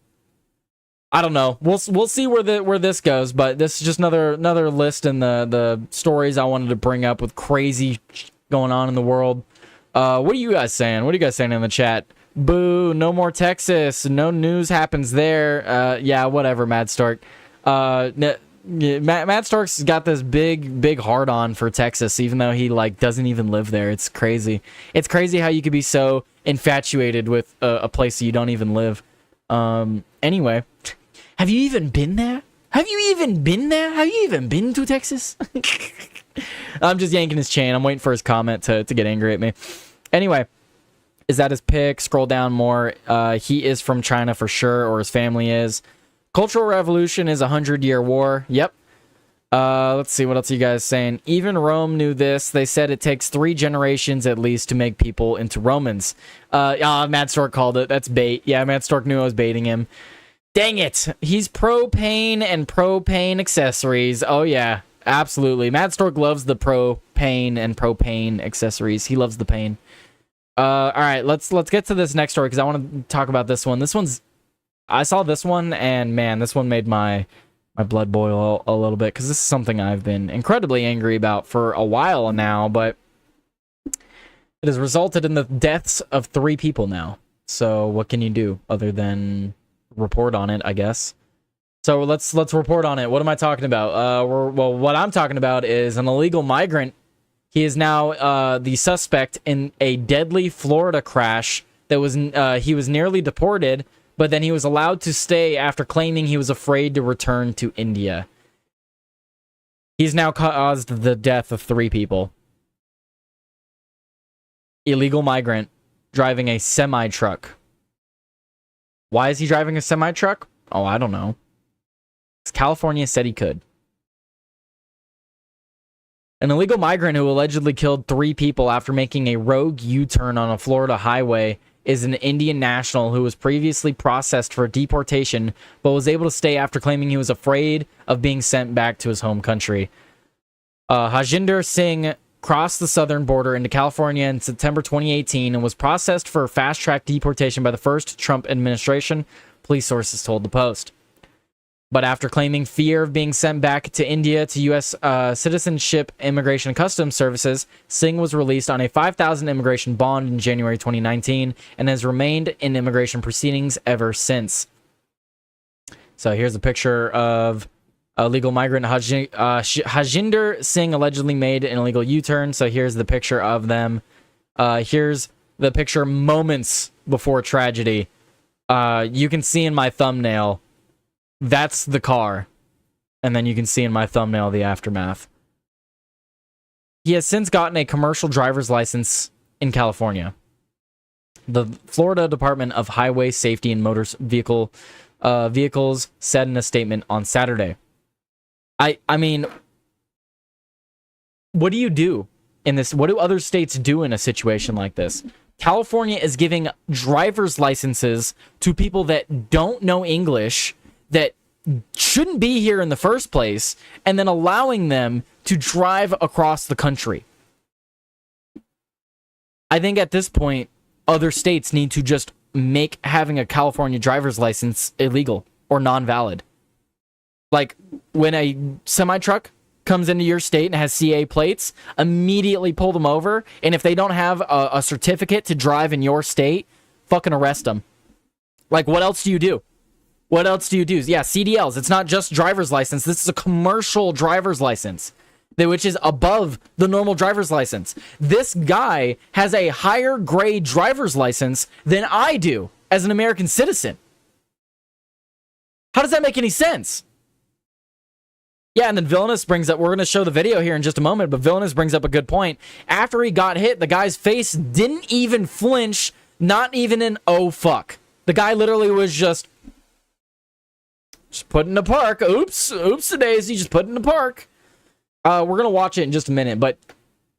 I don't know. We'll see where this goes, but this is just another list in the stories I wanted to bring up with crazy going on in the world. What are you guys saying? What are you guys saying in the chat? Boo! No more Texas. No news happens there. Yeah, whatever, Mad Stark. Matt Stark's got this big hard on for Texas, even though he like doesn't even live there. It's crazy. It's crazy how you could be so infatuated with a place you don't even live. Anyway. Have you even been there? Have you even been there? Have you even been to Texas? I'm just yanking his chain. I'm waiting for his comment to get angry at me. Anyway, is that his pick? Scroll down more. He is from China for sure, or his family is. Cultural Revolution is a 100-year war. Yep. Let's see, what else are you guys saying? Even Rome knew this. They said it takes 3 generations at least to make people into Romans. Matt Stork called it. That's bait. Yeah, Matt Stork knew I was baiting him. Dang it. He's propane and propane accessories. Oh, yeah, absolutely. Matt Stork loves the propane and propane accessories. He loves the pain. All right, let's get to this next story because I want to talk about this one. I saw this one, and man, this one made my blood boil a little bit because this is something I've been incredibly angry about for a while now, but it has resulted in the deaths of 3 people now. So what can you do other than report on it, I guess? So let's report on it. What am I talking about? What I'm talking about is an illegal migrant. He is now the suspect in a deadly Florida crash that was he was nearly deported, but then he was allowed to stay after claiming he was afraid to return to India. He's now caused the death of 3 people. Illegal migrant driving a semi-truck. Why is he driving a semi-truck? Oh, I don't know. California said he could. An illegal migrant who allegedly killed 3 people after making a rogue U-turn on a Florida highway is an Indian national who was previously processed for deportation, but was able to stay after claiming he was afraid of being sent back to his home country. Hajinder Singh crossed the southern border into California in September 2018 and was processed for fast-track deportation by the first Trump administration, police sources told the Post. But after claiming fear of being sent back to India to U.S. Citizenship, Immigration and Customs Services, Singh was released on a $5,000 immigration bond in January 2019 and has remained in immigration proceedings ever since. So here's a picture of a legal migrant. Hajinder Singh allegedly made an illegal U-turn. So here's the picture of them. Here's the picture moments before tragedy. You can see in my thumbnail, that's the car. And then you can see in my thumbnail the aftermath. He has since gotten a commercial driver's license in California. The Florida Department of Highway Safety and Motor Vehicles said in a statement on Saturday. I mean, what do you do in this? What do other states do in a situation like this? California is giving driver's licenses to people that don't know English, that shouldn't be here in the first place, and then allowing them to drive across the country. I think at this point, other states need to just make having a California driver's license illegal or non-valid. Like, when a semi-truck comes into your state and has CA plates, immediately pull them over, and if they don't have a certificate to drive in your state, fucking arrest them. Like, what else do you do? What else do you do? Yeah, CDLs. It's not just driver's license. This is a commercial driver's license, which is above the normal driver's license. This guy has a higher grade driver's license than I do as an American citizen. How does that make any sense? Yeah, and then Villainous brings up, we're going to show the video here in just a moment, but Villainous brings up a good point. After he got hit, the guy's face didn't even flinch, not even an oh fuck. The guy literally was just put in the park. Oops-a-daisy, just put in the park. We're going to watch it in just a minute, but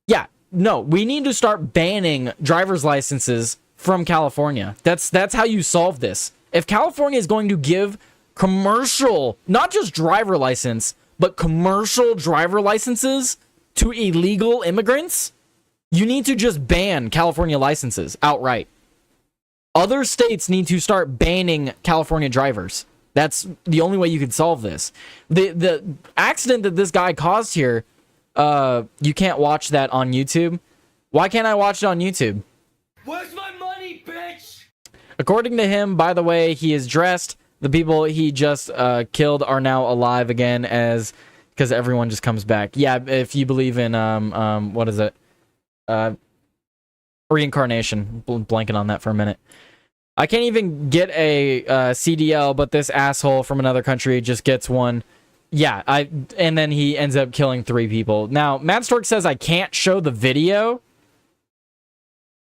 yeah, no, we need to start banning driver's licenses from California. That's how you solve this. If California is going to give commercial, not just driver license, but commercial driver licenses to illegal immigrants, you need to just ban California licenses outright. Other states need to start banning California drivers. That's the only way you could solve this. The accident that this guy caused here, you can't watch that on YouTube. Why can't I watch it on YouTube? Where's my money, bitch? According to him, by the way, he is dressed. The people he just killed are now alive again, because everyone just comes back. Yeah, if you believe in what is it? Reincarnation. Blanking on that for a minute. I can't even get a CDL, but this asshole from another country just gets one. Yeah, and then he ends up killing 3 people. Now, Mad Stork says I can't show the video.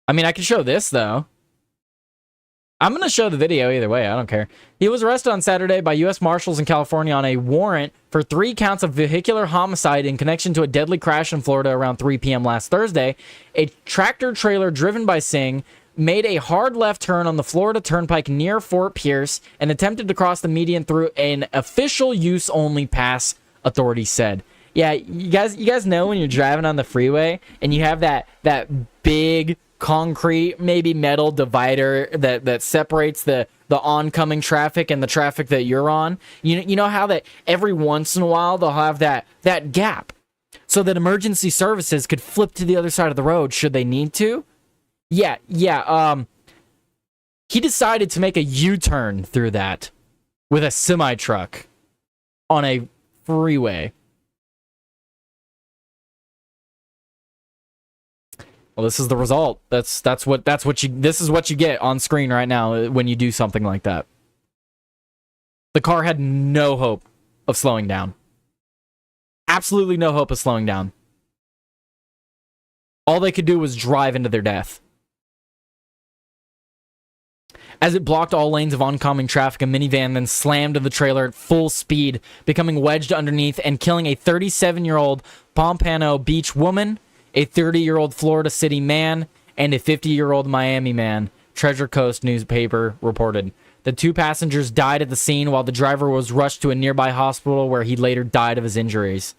I mean, I can show this, though. I'm going to show the video either way. I don't care. He was arrested on Saturday by U.S. Marshals in California on a warrant for 3 counts of vehicular homicide in connection to a deadly crash in Florida around 3 p.m. last Thursday. A tractor trailer driven by Singh made a hard left turn on the Florida Turnpike near Fort Pierce and attempted to cross the median through an official use only pass, authorities said. Yeah, you guys know when you're driving on the freeway and you have that big concrete, maybe metal divider that separates the oncoming traffic and the traffic that you're on. You know how that every once in a while they'll have that gap so that emergency services could flip to the other side of the road should they need to? Yeah. He decided to make a U-turn through that with a semi-truck on a freeway. Well, this is the result. This is what you get on screen right now when you do something like that. The car had no hope of slowing down. Absolutely no hope of slowing down. All they could do was drive into their death. As it blocked all lanes of oncoming traffic, a minivan then slammed into the trailer at full speed, becoming wedged underneath and killing a 37-year-old Pompano Beach woman, a 30-year-old Florida City man, and a 50-year-old Miami man, Treasure Coast newspaper reported. The 2 passengers died at the scene while the driver was rushed to a nearby hospital where he later died of his injuries.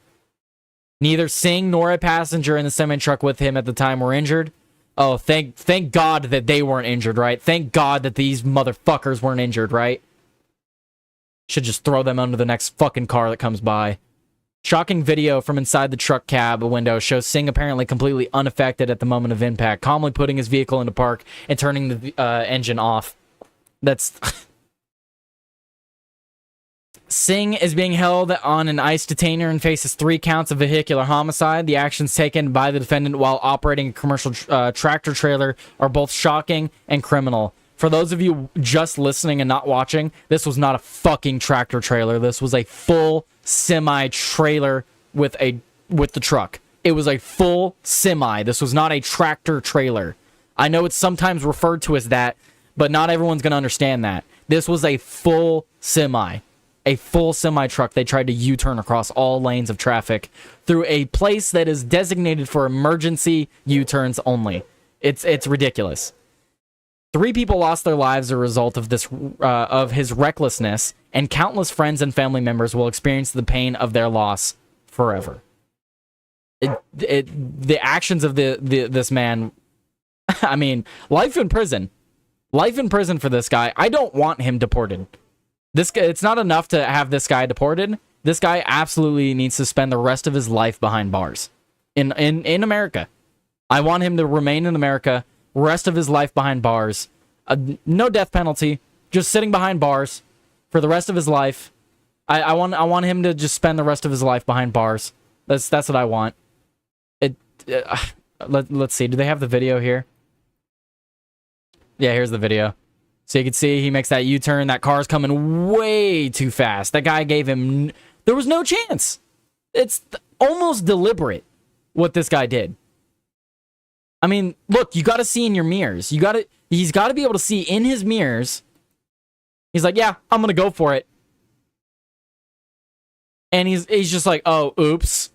Neither Singh nor a passenger in the semi-truck with him at the time were injured. Oh, thank God that they weren't injured, right? Thank God that these motherfuckers weren't injured, right? Should just throw them under the next fucking car that comes by. Shocking video from inside the truck cab window shows Singh apparently completely unaffected at the moment of impact, calmly putting his vehicle into park and turning the engine off. That's... Singh is being held on an ICE detainer and faces 3 counts of vehicular homicide. The actions taken by the defendant while operating a commercial tractor trailer are both shocking and criminal. For those of you just listening and not watching, this was not a fucking tractor trailer. This was a full semi-trailer with the truck. It was a full semi. This was not a tractor trailer. I know it's sometimes referred to as that, but not everyone's going to understand that. This was a full semi. A full semi-truck. They tried to U-turn across all lanes of traffic through a place that is designated for emergency U-turns only. It's ridiculous. 3 people lost their lives as a result of this of his recklessness, and countless friends and family members will experience the pain of their loss forever. The actions of this man, I mean, life in prison. Life in prison for this guy. I don't want him deported. This guy, it's not enough to have this guy deported. This guy absolutely needs to spend the rest of his life behind bars in America. I want him to remain in America, rest of his life behind bars. No death penalty, just sitting behind bars for the rest of his life. I want him to just spend the rest of his life behind bars. That's what I want. Let's see. Do they have the video here? Yeah, here's the video. So you can see he makes that U-turn. That car's coming way too fast. That guy gave him... There was no chance. It's almost deliberate what this guy did. I mean, look, you got to see in your mirrors. He's got to be able to see in his mirrors. He's like, yeah, I'm going to go for it. And he's just like, oh, oops.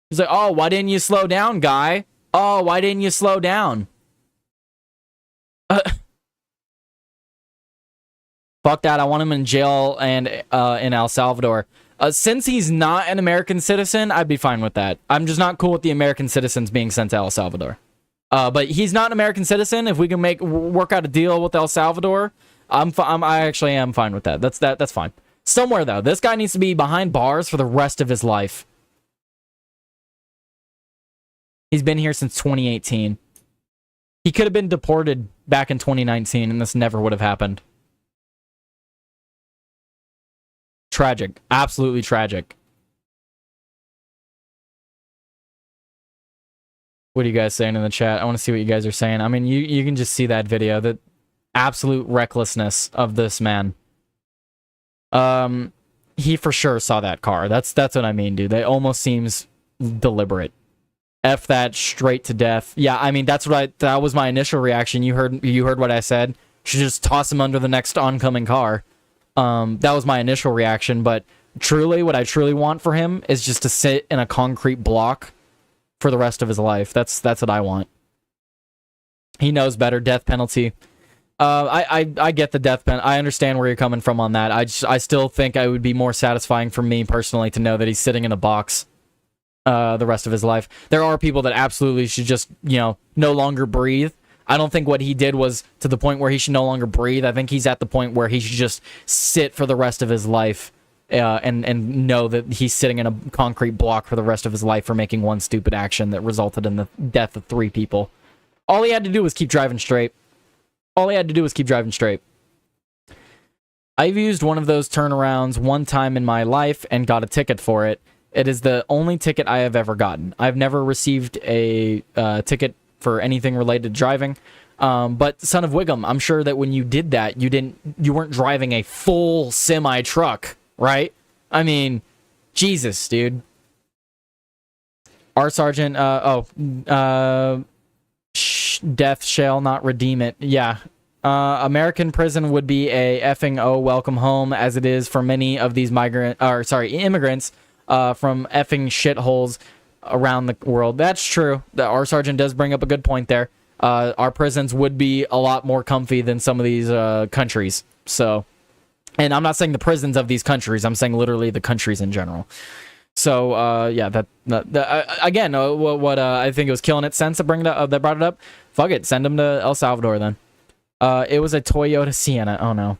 He's like, oh, why didn't you slow down, guy? Oh, why didn't you slow down? Fuck that. I want him in jail and in El Salvador. Since he's not an American citizen, I'd be fine with that. I'm just not cool with the American citizens being sent to El Salvador. But he's not an American citizen. If we can work out a deal with El Salvador, I actually am fine with that. That's fine. Somewhere though, this guy needs to be behind bars for the rest of his life. He's been here since 2018. He could have been deported back in 2019, and this never would have happened. Tragic. Absolutely tragic. What are you guys saying in the chat? I want to see what you guys are saying. I mean, you can just see that video. The absolute recklessness of this man. he for sure saw that car. That's what I mean, dude. It almost seems deliberate. F that straight to death. Yeah, I mean that was my initial reaction. You heard what I said. Should just toss him under the next oncoming car. That was my initial reaction, but truly what I truly want for him is just to sit in a concrete block for the rest of his life. That's what I want. He knows better. Death penalty. I get the death penalty. I understand where you're coming from on that. I still think it would be more satisfying for me personally to know that he's sitting in a box the rest of his life. There are people that absolutely should just, no longer breathe. I don't think what he did was to the point where he should no longer breathe. I think he's at the point where he should just sit for the rest of his life and know that he's sitting in a concrete block for the rest of his life for making one stupid action that resulted in the death of 3 people. All he had to do was keep driving straight. I've used one of those turnarounds one time in my life and got a ticket for it. It is the only ticket I have ever gotten. I've never received a ticket for anything related to driving. But son of Wiggum, I'm sure that when you did that, you weren't driving a full semi truck, right? I mean, Jesus, dude. Our sergeant, death shall not redeem it. Yeah. American prison would be a effing welcome home, as it is for many of these immigrants from effing shitholes around the world. That's true. Our sergeant does bring up a good point there. Our prisons would be a lot more comfy than some of these countries. So, and I'm not saying the prisons of these countries. I'm saying literally the countries in general. So, yeah, again, what I think it was killing it sense that brought it up. Fuck it, send them to El Salvador then. It was a Toyota Sienna. Oh no.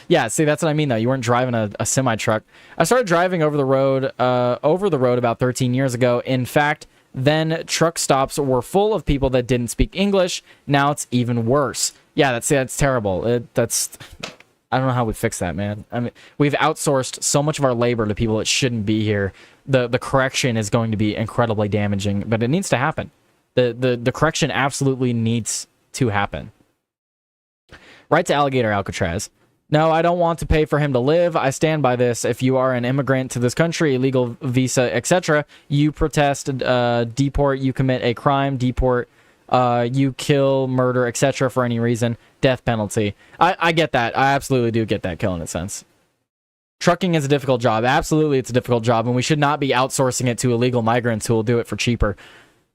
Yeah, see, that's what I mean though. You weren't driving a semi truck. I started driving over the road about 13 years ago. In fact, then truck stops were full of people that didn't speak English. Now it's even worse. Yeah, that's terrible. I don't know how we fix that, man. I mean, we've outsourced so much of our labor to people that shouldn't be here. The correction is going to be incredibly damaging, but it needs to happen. The correction absolutely needs to happen. Right to Alligator Alcatraz. No, I don't want to pay for him to live. I stand by this. If you are an immigrant to this country, illegal visa, etc., you protest, deport, you commit a crime, deport, you kill, murder, etc. for any reason, death penalty. I get that. I absolutely do get that killing it sense. Trucking is a difficult job. Absolutely, it's a difficult job, and we should not be outsourcing it to illegal migrants who will do it for cheaper.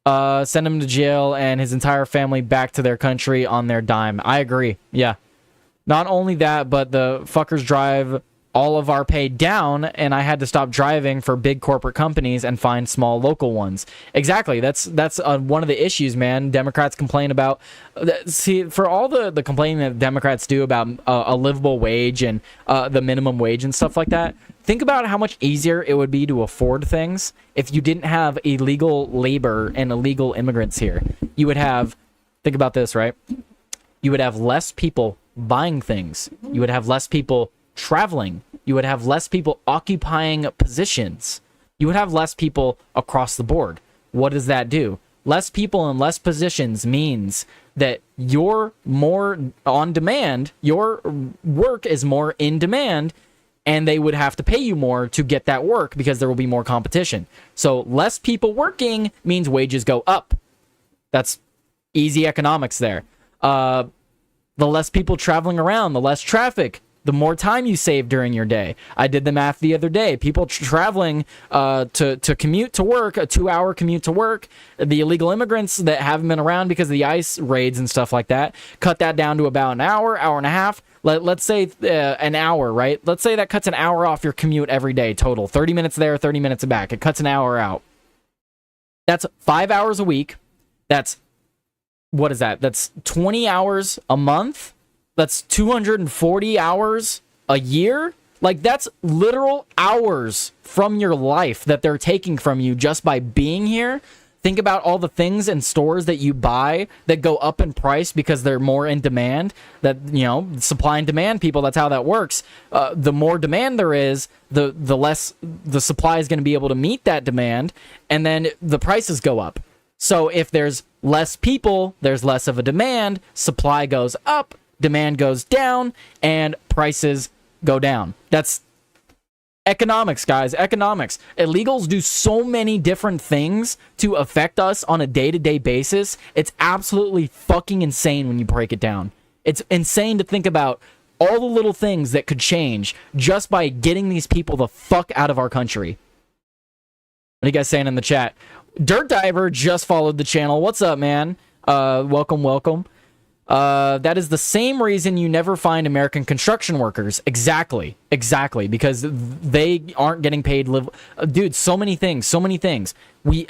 Send him to jail and his entire family back to their country on their dime. I agree. Yeah. Not only that, but the fuckers drive all of our pay down, and I had to stop driving for big corporate companies and find small local ones. Exactly. That's one of the issues, man. Democrats complain about. See, for all the complaining that Democrats do about a livable wage and the minimum wage and stuff like that, think about how much easier it would be to afford things if you didn't have illegal labor and illegal immigrants here. You would have, think about this, right? You would have less people buying things. You would have less people traveling. You would have less people occupying positions. You would have less people across the board. What does that do? Less people and less positions means that you're more on demand, your work is more in demand, and they would have to pay you more to get that work because there will be more competition. So less people working means wages go up. That's easy economics there. The less people traveling around, the less traffic, the more time you save during your day. I did the math the other day. People traveling to commute to work, a 2-hour commute to work, the illegal immigrants that haven't been around because of the ICE raids and stuff like that, cut that down to about an hour, hour and a half. Let's say an hour, right? Let's say that cuts an hour off your commute every day total. 30 minutes there, 30 minutes back. It cuts an hour out. That's 5 hours a week. What is that? That's 20 hours a month. That's 240 hours a year. Like, that's literal hours from your life that they're taking from you just by being here. Think about all the things and stores that you buy that go up in price because they're more in demand. That, supply and demand, people, that's how that works. The more demand there is, the less the supply is going to be able to meet that demand, and then the prices go up. So if there's less people, there's less of a demand, supply goes up, demand goes down, and prices go down. That's Economics, guys, economics. Illegals do so many different things to affect us on a day-to-day basis. It's absolutely fucking insane when you break it down. It's insane to think about all the little things that could change just by getting these people the fuck out of our country. What are you guys saying in the chat? Dirt Diver just followed the channel. What's up, man? Welcome. That is the same reason you never find American construction workers. Exactly, because they aren't getting paid. Dude, so many things.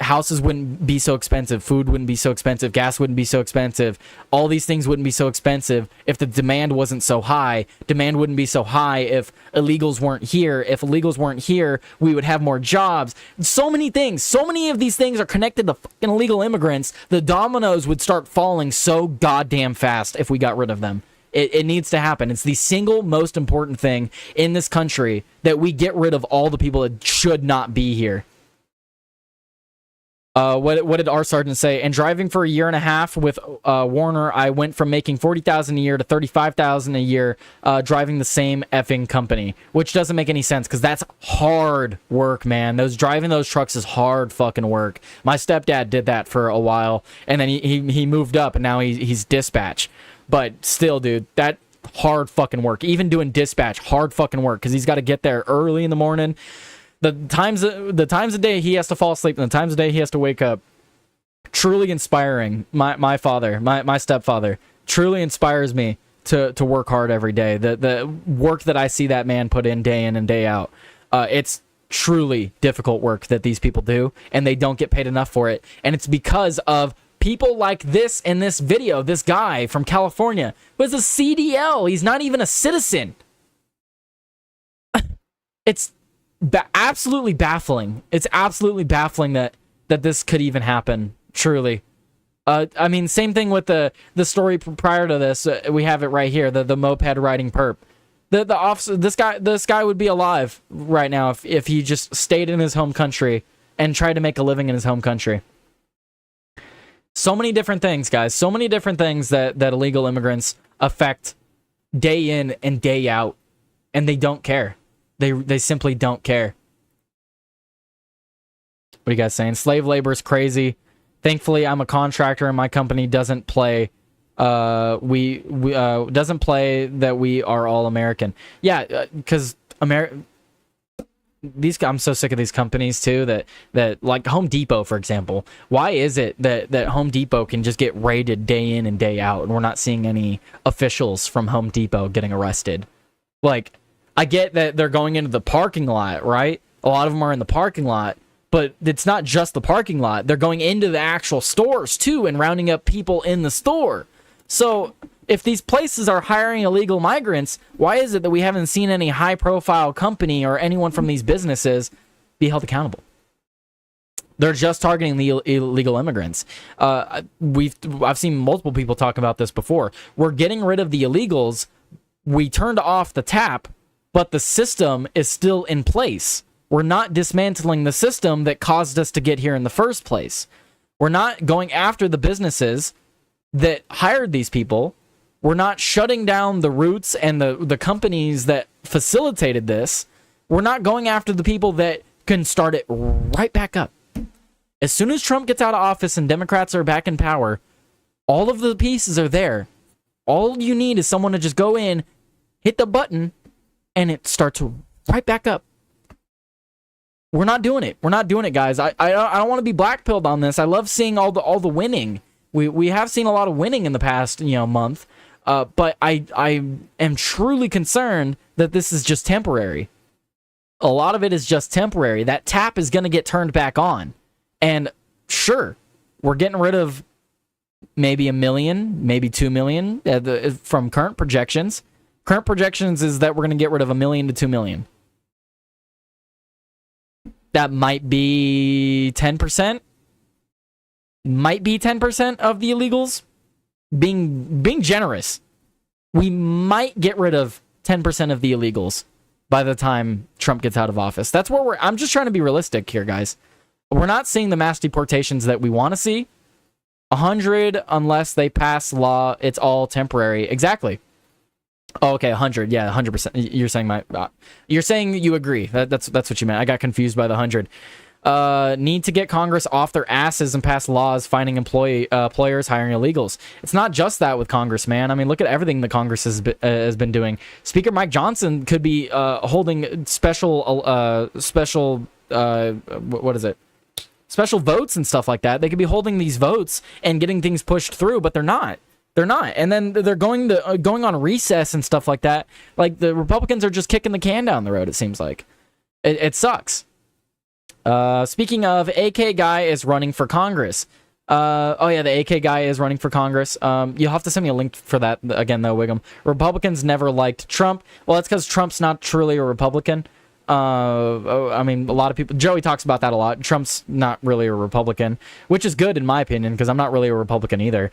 Houses wouldn't be so expensive, food wouldn't be so expensive, gas wouldn't be so expensive, all these things wouldn't be so expensive if the demand wasn't so high. Demand wouldn't be so high if illegals weren't here. If illegals weren't here, we would have more jobs. So many things. So many of these things are connected to fucking illegal immigrants. The dominoes would start falling so goddamn fast if we got rid of them. It needs to happen. It's the single most important thing in this country that we get rid of all the people that should not be here. What did our sergeant say? And driving for a year and a half with Warner, I went from making $40,000 a year to $35,000 a year, driving the same effing company, which doesn't make any sense because that's hard work, man. Driving those trucks is hard fucking work. My stepdad did that for a while, and then he moved up, and now he's dispatch. But still, dude, that hard fucking work. Even doing dispatch, hard fucking work because he's got to get there early in the morning. The times a day he has to fall asleep and the times a day he has to wake up. Truly inspiring. My father, my stepfather, truly inspires me to work hard every day. The work that I see that man put in and day out. It's truly difficult work that these people do, and they don't get paid enough for it. And it's because of people like this in this video. This guy from California was a CDL. He's not even a citizen. It's absolutely baffling. It's absolutely baffling that this could even happen. Truly. I mean, same thing with the story prior to this. We have it right here. The moped riding perp. The officer. This guy would be alive right now if he just stayed in his home country and tried to make a living in his home country. So many different things, guys. So many different things that illegal immigrants affect day in and day out, and they don't care. They simply don't care. What are you guys saying? Slave labor is crazy. Thankfully, I'm a contractor and my company doesn't play. Doesn't play that we are all American. Yeah, because I'm so sick of these companies too that like Home Depot, for example. Why is it that Home Depot can just get raided day in and day out, and we're not seeing any officials from Home Depot getting arrested? Like, I get that they're going into the parking lot, right? A lot of them are in the parking lot, but it's not just the parking lot. They're going into the actual stores too and rounding up people in the store. So if these places are hiring illegal migrants, why is it that we haven't seen any high-profile company or anyone from these businesses be held accountable? They're just targeting the illegal immigrants. I've seen multiple people talk about this before. We're getting rid of the illegals. We turned off the tap, but the system is still in place. We're not dismantling the system that caused us to get here in the first place. We're not going after the businesses that hired these people. We're not shutting down the roots and the companies that facilitated this. We're not going after the people that can start it right back up. As soon as Trump gets out of office and Democrats are back in power, all of the pieces are there. All you need is someone to just go in, hit the button, and it starts right back up. We're not doing it. We're not doing it, guys. I don't want to be blackpilled on this. I love seeing all the winning. We have seen a lot of winning in the past month, but I am truly concerned that this is just temporary. A lot of it is just temporary. That tap is going to get turned back on, and sure, we're getting rid of maybe 1 million, maybe 2 million from current projections. Current projections is that we're going to get rid of 1 million to 2 million. That might be 10%. Might be 10% of the illegals. Being generous. We might get rid of 10% of the illegals by the time Trump gets out of office. That's where I'm just trying to be realistic here, guys. We're not seeing the mass deportations that we want to see. 100, unless they pass law, it's all temporary. Exactly. Oh, okay, 100. Yeah, 100%. You're saying you agree. That's what you meant. I got confused by the 100. Need to get Congress off their asses and pass laws fining employers hiring illegals. It's not just that with Congress, man. I mean, look at everything that Congress has been doing. Speaker Mike Johnson could be holding special what is it? Special votes and stuff like that. They could be holding these votes and getting things pushed through, but they're not. They're not. And then they're going on recess and stuff like that. Like, the Republicans are just kicking the can down the road, it seems like. It sucks. Speaking of, AK guy is running for Congress. The AK guy is running for Congress. You'll have to send me a link for that again, though, Wiggum. Republicans never liked Trump. Well, that's because Trump's not truly a Republican. I mean, a lot of people... Joey talks about that a lot. Trump's not really a Republican, which is good in my opinion, because I'm not really a Republican either.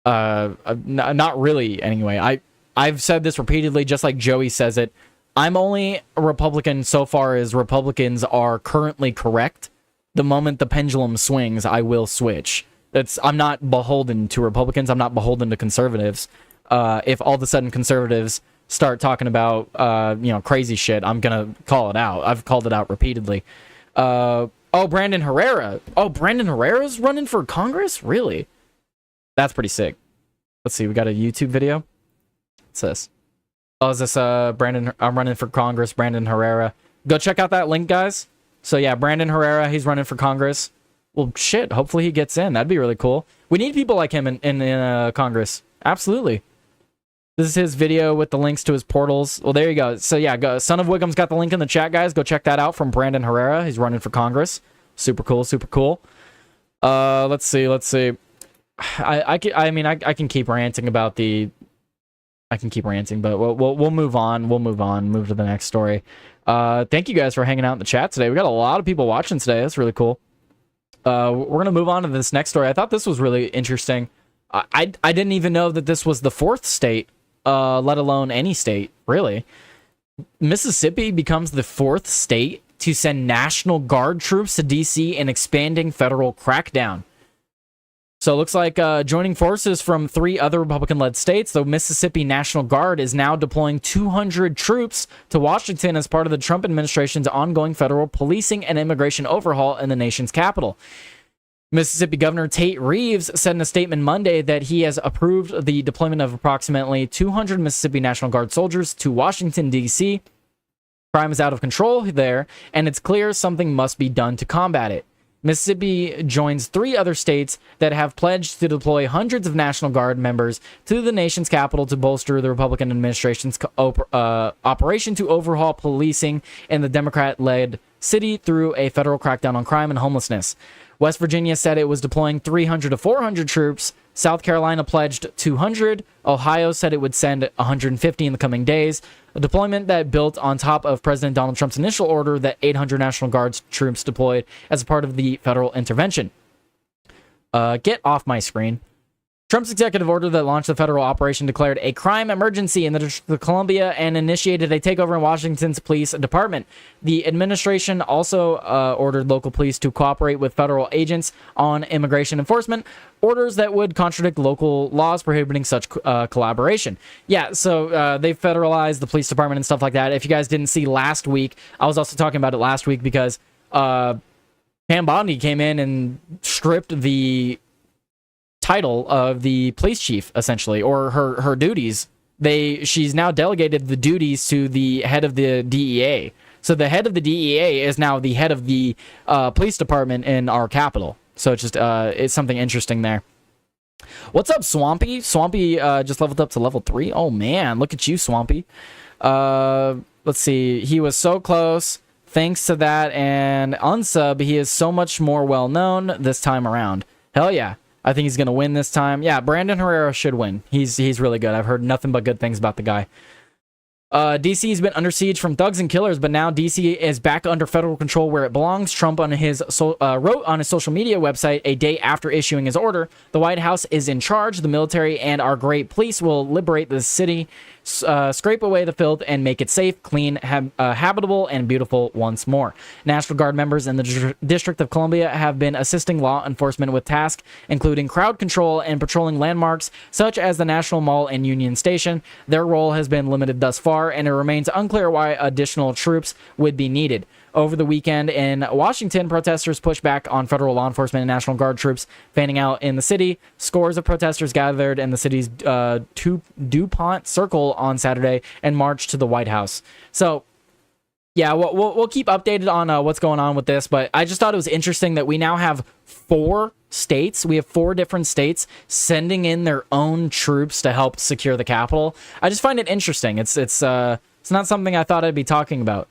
Not really, anyway. I've said this repeatedly, just like Joey says it. I'm only a Republican so far as Republicans are currently correct. The moment the pendulum swings, I will switch. I'm not beholden to Republicans. I'm not beholden to conservatives. If all of a sudden conservatives start talking about crazy shit, I'm gonna call it out. I've called it out repeatedly. Brandon Herrera. Oh, Brandon Herrera's running for Congress? Really? That's pretty sick. Let's see, we got a YouTube video. What's this? Oh, is this Brandon? I'm running for Congress, Brandon Herrera. Go check out that link, guys. So yeah, Brandon Herrera, he's running for Congress. Well, shit, hopefully he gets in. That'd be really cool. We need people like him in Congress. Absolutely. This is his video with the links to his portals. Well, there you go. So yeah, Son of Wiggum's got the link in the chat, guys. Go check that out from Brandon Herrera. He's running for Congress. Super cool, super cool. Let's see. I can keep ranting about the... I can keep ranting, but we'll move on. Move to the next story. Thank you guys for hanging out in the chat today. We got a lot of people watching today. That's really cool. We're going to move on to this next story. I thought this was really interesting. I didn't even know that this was the fourth state, let alone any state, really. Mississippi becomes the fourth state to send National Guard troops to D.C. in expanding federal crackdown. So it looks like joining forces from 3 other Republican-led states, the Mississippi National Guard is now deploying 200 troops to Washington as part of the Trump administration's ongoing federal policing and immigration overhaul in the nation's capital. Mississippi Governor Tate Reeves said in a statement Monday that he has approved the deployment of approximately 200 Mississippi National Guard soldiers to Washington, D.C. Crime is out of control there, and it's clear something must be done to combat it. Mississippi joins 3 other states that have pledged to deploy hundreds of National Guard members to the nation's capital to bolster the Republican administration's operation to overhaul policing in the Democrat-led city through a federal crackdown on crime and homelessness. West Virginia said it was deploying 300 to 400 troops. South Carolina pledged 200. Ohio said it would send 150 in the coming days. A deployment that built on top of President Donald Trump's initial order that 800 National Guard troops deployed as a part of the federal intervention. Get off my screen. Trump's executive order that launched the federal operation declared a crime emergency in the District of Columbia and initiated a takeover in Washington's police department. The administration also ordered local police to cooperate with federal agents on immigration enforcement, orders that would contradict local laws prohibiting such collaboration. Yeah, so they federalized the police department and stuff like that. If you guys didn't see last week, I was also talking about it last week because Pam Bondi came in and stripped the title of the police chief, essentially, or her duties. She's now delegated the duties to the head of the DEA. So the head of the DEA is now the head of the police department in our capital. So it's just it's something interesting there. What's up, Swampy? Swampy just leveled up to level 3. Oh man, look at you, Swampy. Let's see. He was so close. Thanks to that and unsub, he is so much more well known this time around. Hell yeah. I think he's going to win this time. Yeah, Brandon Herrera should win. He's really good. I've heard nothing but good things about the guy. DC's been under siege from thugs and killers, but now DC is back under federal control where it belongs. Trump wrote on his social media website a day after issuing his order, the White House is in charge. The military and our great police will liberate the city scrape away the filth and make it safe, clean, habitable, and beautiful once more. National Guard members in the District of Columbia have been assisting law enforcement with tasks including crowd control and patrolling landmarks such as the National Mall and Union Station. Their role has been limited thus far, and it remains unclear why additional troops would be needed. Over the weekend in Washington, protesters pushed back on federal law enforcement and National Guard troops fanning out in the city. Scores of protesters gathered in the city's DuPont Circle on Saturday and marched to the White House. So, yeah, we'll keep updated on what's going on with this, but I just thought it was interesting that we now have 4 states. We have 4 different states sending in their own troops to help secure the Capitol. I just find it interesting. It's not something I thought I'd be talking about.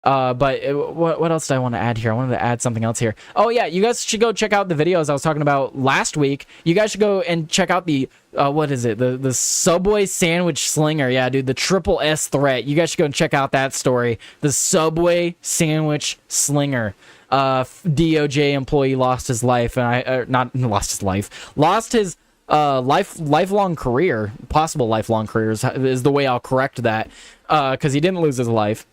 What else did I want to add here? I wanted to add something else here. Oh yeah, you guys should go check out the videos I was talking about last week. You guys should go and check out the what is it? The Subway sandwich slinger. Yeah, dude, the triple S threat. You guys should go and check out that story. The Subway sandwich slinger. DOJ employee lost his life, and lost his lifelong career. Possible lifelong career is the way I'll correct that, because he didn't lose his life.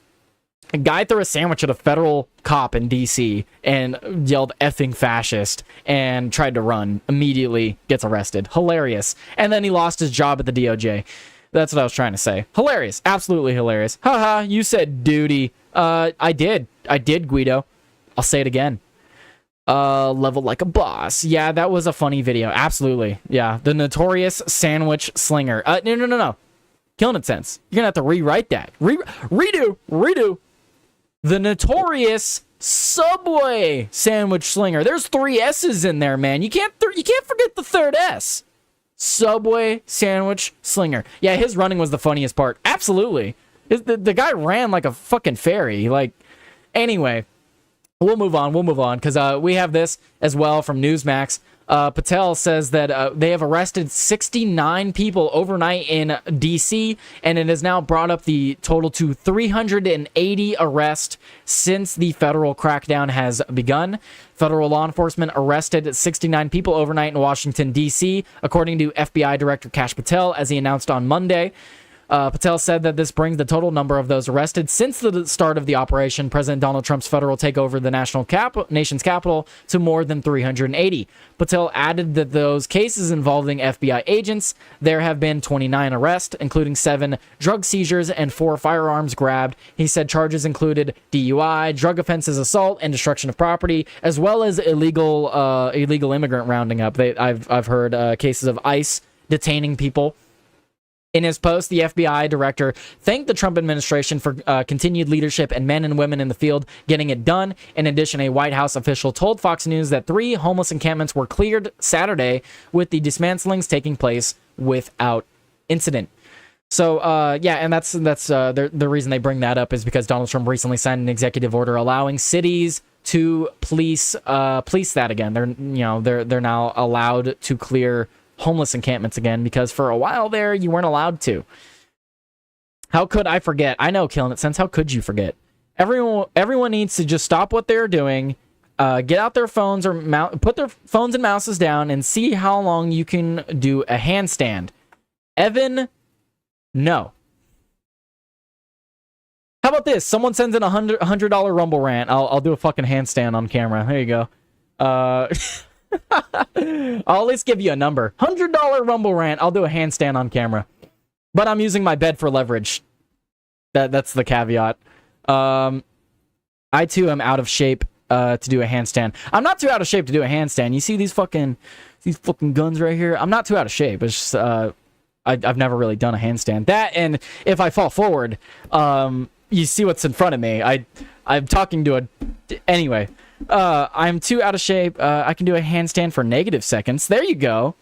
A guy threw a sandwich at a federal cop in D.C. and yelled effing fascist and tried to run. Immediately gets arrested. Hilarious. And then he lost his job at the DOJ. That's what I was trying to say. Hilarious. Absolutely hilarious. Haha, you said duty. I did, Guido. I'll say it again. Level like a boss. Yeah, that was a funny video. Absolutely. Yeah, the notorious sandwich slinger. No. Killing it sense. You're gonna have to rewrite that. Redo. The notorious Subway sandwich slinger. There's 3 S's in there, man. You can't forget the third S. Subway sandwich slinger. Yeah, his running was the funniest part. Absolutely. The guy ran like a fucking fairy. Like, anyway, we'll move on because we have this as well from Newsmax. Patel says that they have arrested 69 people overnight in D.C., and it has now brought up the total to 380 arrests since the federal crackdown has begun. Federal law enforcement arrested 69 people overnight in Washington, D.C., according to FBI Director Kash Patel, as he announced on Monday. Patel said that this brings the total number of those arrested since the start of the operation, President Donald Trump's federal takeover of the nation's capital, to more than 380. Patel added that those cases involving FBI agents, there have been 29 arrests, including 7 drug seizures and 4 firearms grabbed. He said charges included DUI, drug offenses, assault, and destruction of property, as well as illegal immigrant rounding up. I've heard cases of ICE detaining people. In his post, the FBI director thanked the Trump administration for continued leadership and men and women in the field getting it done. In addition, a White House official told Fox News that 3 homeless encampments were cleared Saturday, with the dismantlings taking place without incident. So, yeah, and that's the reason they bring that up is because Donald Trump recently signed an executive order allowing cities to police that again. They're now allowed to clear homeless encampments again, because for a while there you weren't allowed to. How could I forget? I know, Killing It Sense, how could you forget? Everyone needs to just stop what they're doing, get out their phones or put their phones and mouses down and see how long you can do a handstand. Evan, no. How about this? Someone sends in $100 Rumble rant. I'll do a fucking handstand on camera. There you go. I'll at least give you a number. $100 Rumble rant. I'll do a handstand on camera. But I'm using my bed for leverage. That's the caveat. I too am out of shape to do a handstand. I'm not too out of shape to do a handstand. You see these fucking guns right here? I'm not too out of shape. It's just I've never really done a handstand. That, and if I fall forward, you see what's in front of me. I'm talking to anyway. I'm too out of shape. I can do a handstand for negative seconds. There you go.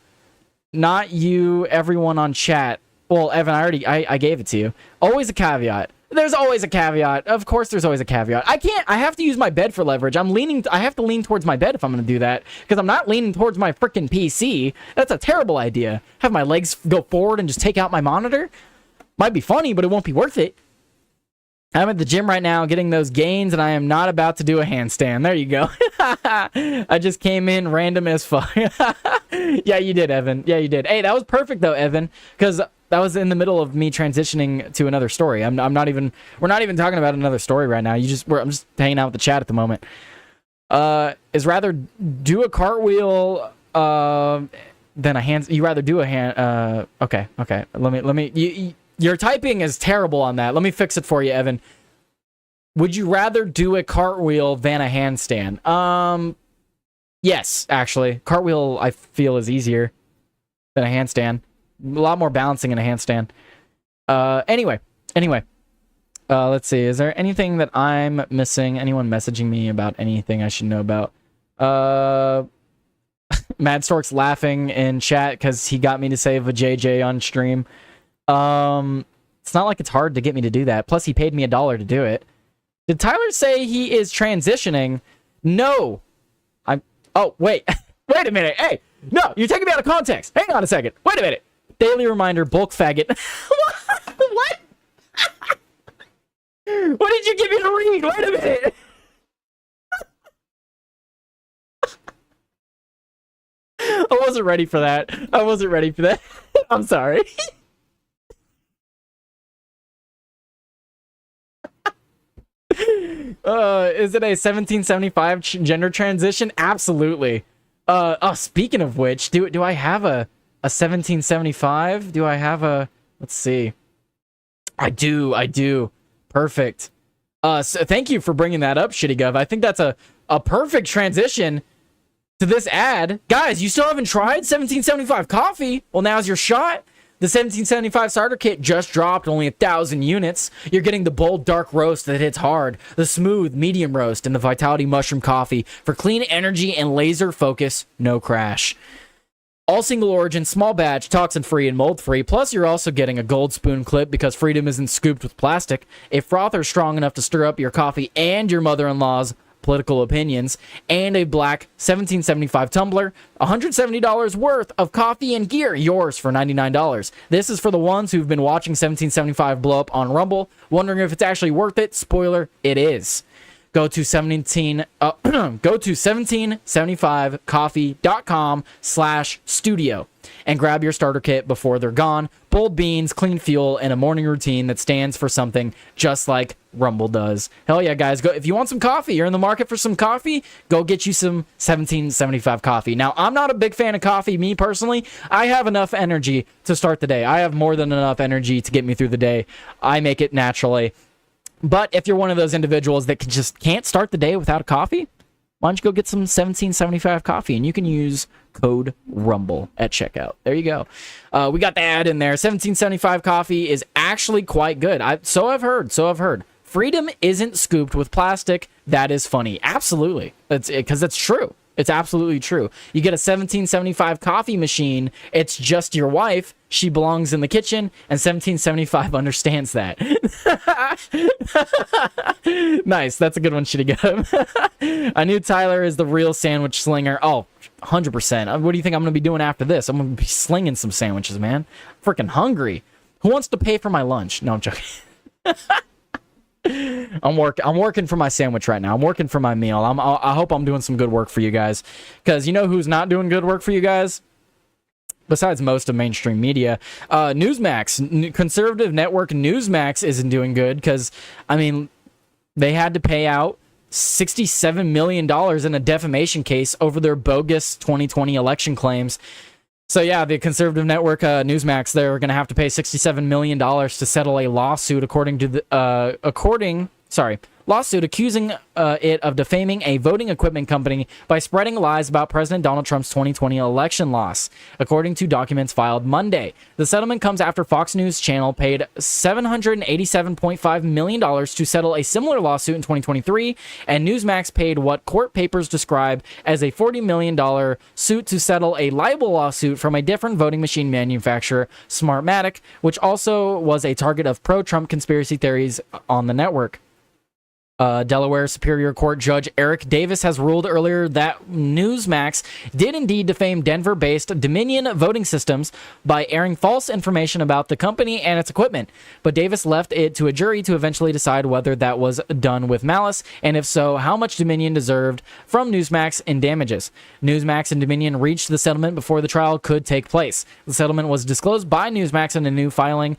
Not you, everyone on chat. Well, Evan, I gave it to you. Always a caveat. There's always a caveat. Of course there's always a caveat. I have to use my bed for leverage. I have to lean towards my bed if I'm going to do that, because I'm not leaning towards my freaking PC. That's a terrible idea. Have my legs go forward and just take out my monitor? Might be funny, but it won't be worth it. I'm at the gym right now getting those gains, and I am not about to do a handstand. There you go. I just came in random as fuck. Yeah, you did, Evan. Yeah, you did. Hey, that was perfect, though, Evan, because that was in the middle of me transitioning to another story. We're not even talking about another story right now. I'm just hanging out with the chat at the moment. Is rather do a cartwheel than a hand. You rather do a hand. Okay. Let me. Your typing is terrible on that. Let me fix it for you, Evan. Would you rather do a cartwheel than a handstand? Yes, actually, cartwheel I feel is easier than a handstand. A lot more balancing in a handstand. Anyway. Let's see. Is there anything that I'm missing? Anyone messaging me about anything I should know about? Mad Stork's laughing in chat because he got me to say JJ on stream. It's not like it's hard to get me to do that. Plus, he paid me $1 to do it. Did Tyler say he is transitioning? No. Oh, wait. Wait a minute. Hey, no, you're taking me out of context. Hang on a second. Wait a minute. Daily reminder, bulk faggot. What? What did you give me to read? Wait a minute. I wasn't ready for that. I'm sorry. Is it a 1775 gender transition? Absolutely. Speaking of which, do I have a 1775? Do I have a... Let's see. I do. Perfect. So thank you for bringing that up, Shitty Gov. I think that's a perfect transition to this ad. Guys, you still haven't tried 1775 coffee? Well, now's your shot. The 1775 starter kit just dropped, only 1,000 units. You're getting the bold dark roast that hits hard, the smooth medium roast, and the Vitality Mushroom coffee for clean energy and laser focus, no crash. All single origin, small batch, toxin free, and mold free. Plus, you're also getting a gold spoon clip because Freedom isn't scooped with plastic, a frother strong enough to stir up your coffee and your mother-in-law's political opinions, and a black 1775 tumbler, $170 worth of coffee and gear, yours for $99. This is for the ones who've been watching 1775 blow up on Rumble, wondering if it's actually worth it. Spoiler, it is. Go to 1775coffee.com/studio and grab your starter kit before they're gone. Bold beans, clean fuel, and a morning routine that stands for something just like Rumble does. Hell yeah, guys. Go if you want some coffee, you're in the market for some coffee, go get you some 1775 coffee. Now, I'm not a big fan of coffee, me personally. I have enough energy to start the day. I have more than enough energy to get me through the day. I make it naturally. But if you're one of those individuals that just can't start the day without a coffee, why don't you go get some 1775 coffee, and you can use code RUMBLE at checkout. There you go. We got the ad in there. 1775 coffee is actually quite good. So I've heard. Freedom isn't scooped with plastic. That is funny. Absolutely. Because it's true. It's absolutely true. You get a 1775 coffee machine. It's just your wife. She belongs in the kitchen, and 1775 understands that. Nice. That's a good one, Shitty Gov. I knew Tyler is the real sandwich slinger. Oh, 100%. What do you think I'm going to be doing after this? I'm going to be slinging some sandwiches, man. Freaking hungry. Who wants to pay for my lunch? No, I'm joking. I'm working for my sandwich right now. I'm working for my meal. I hope I'm doing some good work for you guys. Because you know who's not doing good work for you guys? Besides most of mainstream media, Newsmax, conservative network Newsmax isn't doing good because, I mean, they had to pay out $67 million in a defamation case over their bogus 2020 election claims. So yeah, the conservative network Newsmax, they're going to have to pay $67 million to settle a lawsuit lawsuit accusing it of defaming a voting equipment company by spreading lies about President Donald Trump's 2020 election loss, according to documents filed Monday. The settlement comes after Fox News Channel paid $787.5 million to settle a similar lawsuit in 2023, and Newsmax paid what court papers describe as a $40 million suit to settle a libel lawsuit from a different voting machine manufacturer, Smartmatic, which also was a target of pro-Trump conspiracy theories on the network. Delaware Superior Court Judge Eric Davis has ruled earlier that Newsmax did indeed defame Denver-based Dominion Voting Systems by airing false information about the company and its equipment. But Davis left it to a jury to eventually decide whether that was done with malice, and if so, how much Dominion deserved from Newsmax in damages. Newsmax and Dominion reached the settlement before the trial could take place. The settlement was disclosed by Newsmax in a new filing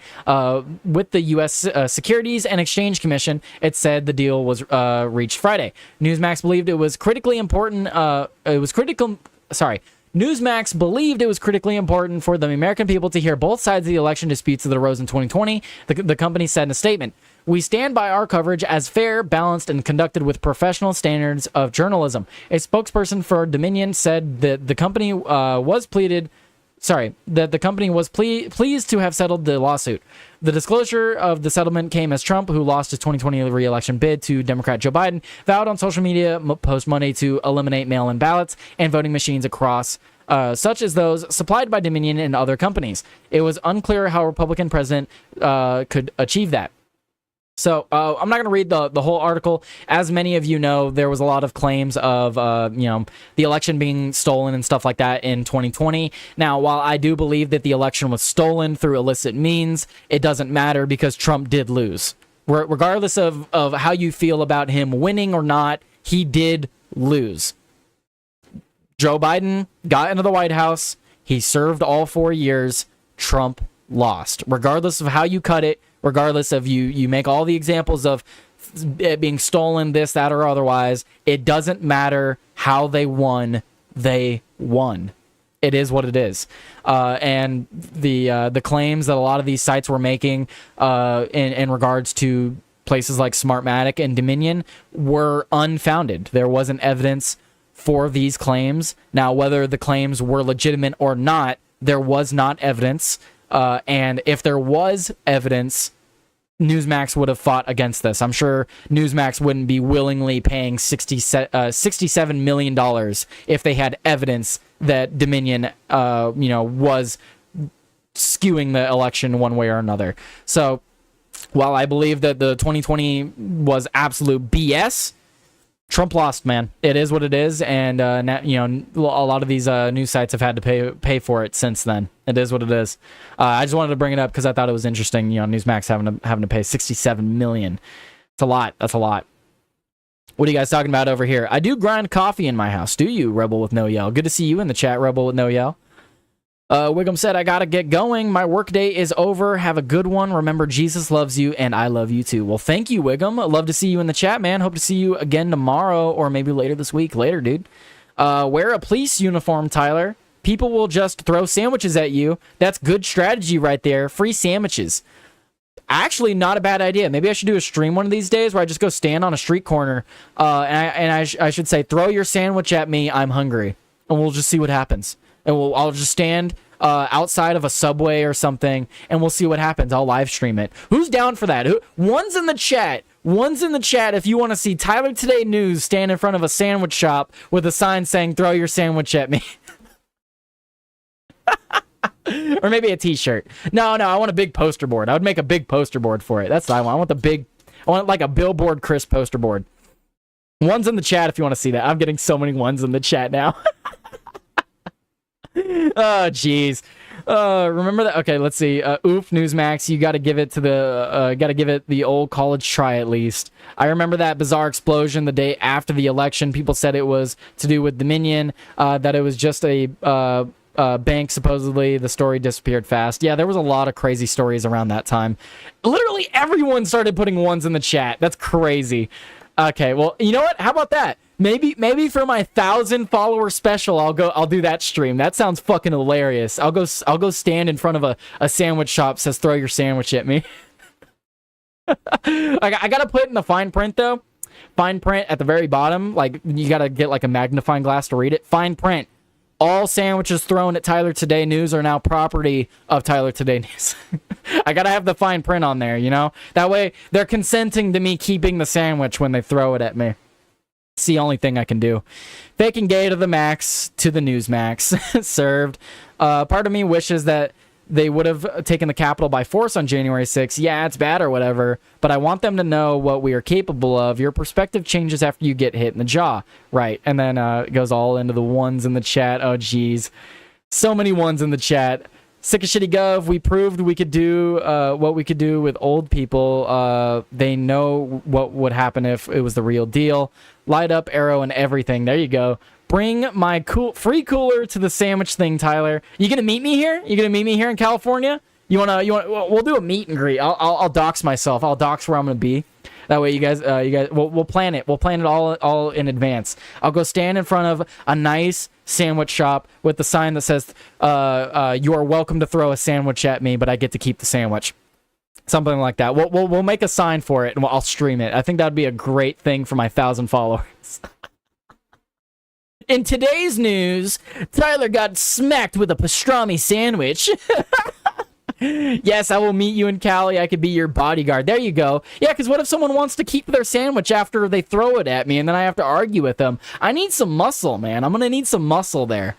with the U.S. Securities and Exchange Commission. It said the deal was reached Friday. Newsmax believed it was critically important. Newsmax believed it was critically important for the American people to hear both sides of the election disputes that arose in 2020. The company said in a statement, "We stand by our coverage as fair, balanced, and conducted with professional standards of journalism." A spokesperson for Dominion said that the company was pleased to have settled the lawsuit. The disclosure of the settlement came as Trump, who lost his 2020 re-election bid to Democrat Joe Biden, vowed on social media post-Monday to eliminate mail-in ballots and voting machines across such as those supplied by Dominion and other companies. It was unclear how a Republican president could achieve that. So I'm not going to read the whole article. As many of you know, there was a lot of claims of the election being stolen and stuff like that in 2020. Now, while I do believe that the election was stolen through illicit means, it doesn't matter because Trump did lose. Regardless of how you feel about him winning or not, he did lose. Joe Biden got into the White House. He served all 4 years. Trump lost. Regardless of how you cut it, regardless of you make all the examples of it being stolen, this, that, or otherwise, it doesn't matter how they won. They won. It is what it is. And the claims that a lot of these sites were making in regards to places like Smartmatic and Dominion were unfounded. There wasn't evidence for these claims. Now, whether the claims were legitimate or not, there was not evidence. And if there was evidence, Newsmax would have fought against this. I'm sure Newsmax wouldn't be willingly paying $67 million if they had evidence that Dominion, was skewing the election one way or another. So, while I believe that the 2020 was absolute BS, Trump lost, man. It is what it is, and a lot of these news sites have had to pay for it since then. It is what it is. I just wanted to bring it up because I thought it was interesting. Newsmax having to pay $67 million. It's a lot. That's a lot. What are you guys talking about over here? I do grind coffee in my house. Do you, Rebel with No Yell? Good to see you in the chat, Rebel with No Yell. Wiggum said, I gotta get going. My workday is over. Have a good one. Remember, Jesus loves you, and I love you too. Well, thank you, Wiggum. Love to see you in the chat, man. Hope to see you again tomorrow, or maybe later this week. Later, dude. Wear a police uniform, Tyler. People will just throw sandwiches at you. That's good strategy right there. Free sandwiches. Actually, not a bad idea. Maybe I should do a stream one of these days where I just go stand on a street corner, and I should say, throw your sandwich at me. I'm hungry, and we'll just see what happens. And I'll just stand outside of a Subway or something, and we'll see what happens. I'll live stream it. Who's down for that? One's in the chat. One's in the chat if you want to see Tyler Today News stand in front of a sandwich shop with a sign saying, throw your sandwich at me. Or maybe a t-shirt. No, I want a big poster board. I would make a big poster board for it. That's what I want. I want like a Billboard Chris poster board. One's in the chat if you want to see that. I'm getting so many ones in the chat now. Oh, jeez. Remember that? Okay, let's see. Oof, Newsmax, you got to give it to the old college try at least. I remember that bizarre explosion the day after the election. People said it was to do with Dominion, that it was just a bank, supposedly. The story disappeared fast. Yeah, there was a lot of crazy stories around that time. Literally everyone started putting ones in the chat. That's crazy. Okay, well, you know what? How about that? Maybe for my 1,000 follower special, I'll do that stream. That sounds fucking hilarious. I'll go stand in front of a sandwich shop, says throw your sandwich at me. I gotta put it in the fine print though. Fine print at the very bottom. Like, you gotta get like a magnifying glass to read it. Fine print. All sandwiches thrown at Tyler Today News are now property of Tyler Today News. I gotta have the fine print on there, That way they're consenting to me keeping the sandwich when they throw it at me. It's the only thing I can do. Faking gay to the max, to the Newsmax. Served. Part of me wishes that they would have taken the Capitol by force on January 6th. Yeah, it's bad or whatever, but I want them to know what we are capable of. Your perspective changes after you get hit in the jaw. Right. And then it goes all into the ones in the chat. Oh, geez. So many ones in the chat. Sick of shitty gov. We proved we could do what we could do with old people. They know what would happen if it was the real deal. Light up, arrow, and everything. There you go. Bring my free cooler to the sandwich thing, Tyler. You gonna meet me here? You gonna meet me here in California? You wanna? We'll do a meet and greet. I'll dox myself. I'll dox where I'm gonna be. That way, you guys, we'll plan it. We'll plan it all in advance. I'll go stand in front of a nice sandwich shop with the sign that says, "You are welcome to throw a sandwich at me, but I get to keep the sandwich." Something like that. We'll make a sign for it and I'll stream it. I think that'd be a great thing for my 1,000 followers. In today's news, Tyler got smacked with a pastrami sandwich. Yes, I will meet you in Cali. I could be your bodyguard. There you go. Yeah, because what if someone wants to keep their sandwich after they throw it at me and then I have to argue with them? I need some muscle, man. I'm going to need some muscle there.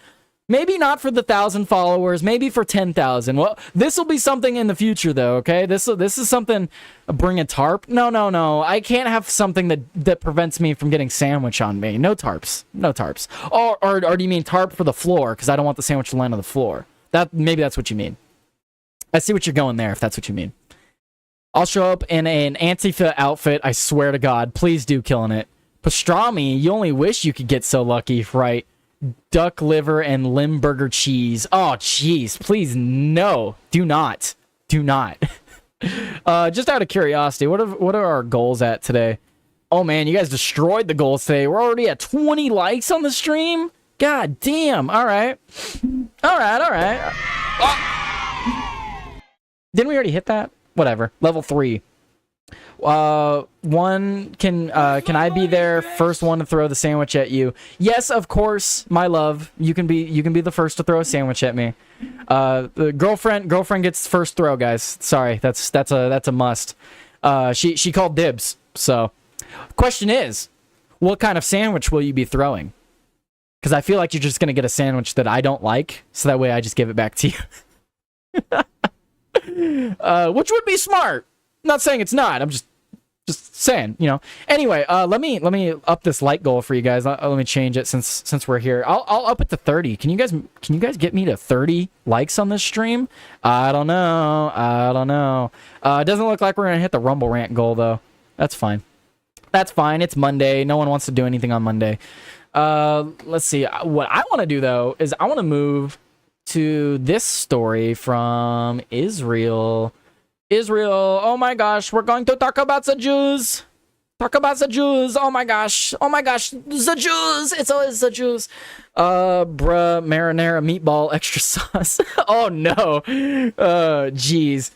Maybe not for the 1,000 followers, maybe for 10,000. Well, this will be something in the future, though, okay? This is something, bring a tarp? No. I can't have something that prevents me from getting sandwich on me. No tarps. No tarps. Or do you mean tarp for the floor? Because I don't want the sandwich to land on the floor. Maybe that's what you mean. I see what you're going there, if that's what you mean. I'll show up in an Antifa outfit, I swear to God. Please do killing it. Pastrami, you only wish you could get so lucky, right? Duck liver and Limburger cheese. Oh, jeez. Please, no. Do not. Just out of curiosity, what are our goals at today? Oh, man, you guys destroyed the goals today. We're already at 20 likes on the stream? God damn. All right. Oh. Didn't we already hit that? Whatever. Level 3. Can I be there? First one to throw the sandwich at you. Yes, of course, my love. You can be the first to throw a sandwich at me. The girlfriend gets first throw, guys. Sorry, that's a must. She called dibs. So, question is, what kind of sandwich will you be throwing? Because I feel like you're just gonna get a sandwich that I don't like, so that way I just give it back to you. Which would be smart. I'm not saying it's not. I'm just saying, you know. Anyway, let me up this like goal for you guys. Let me change it since we're here. I'll up it to 30. Can you guys get me to 30 likes on this stream? I don't know. It doesn't look like we're gonna hit the Rumble Rant goal though. That's fine. It's Monday. No one wants to do anything on Monday. Let's see. What I want to do though is I want to move to this story from Israel. Oh my gosh, we're going to talk about the Jews. Oh my gosh, the Jews. It's always the Jews. Bruh, marinara meatball extra sauce. Oh no. Jeez.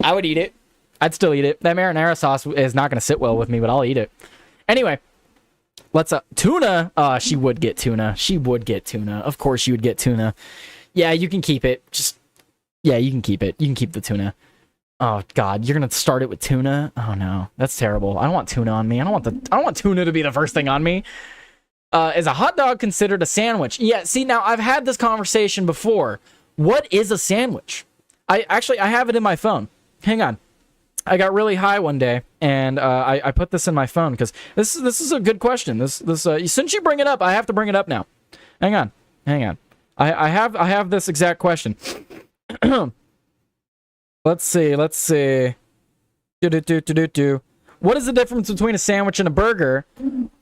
I would eat it. I'd still eat it. That marinara sauce is not going to sit well with me, but I'll eat it. Anyway, let's tuna. She would get tuna. Of course you would get tuna. Yeah, you can keep it. Yeah, you can keep it. You can keep the tuna. Oh God, you're gonna start it with tuna? Oh no, that's terrible. I don't want tuna on me. I don't want tuna to be the first thing on me. Is a hot dog considered a sandwich? Yeah. See, now I've had this conversation before. What is a sandwich? I have it in my phone. Hang on. I got really high one day, and I put this in my phone because this is a good question. Since you bring it up, I have to bring it up now. Hang on. I have this exact question. Let's see. What is the difference between a sandwich and a burger?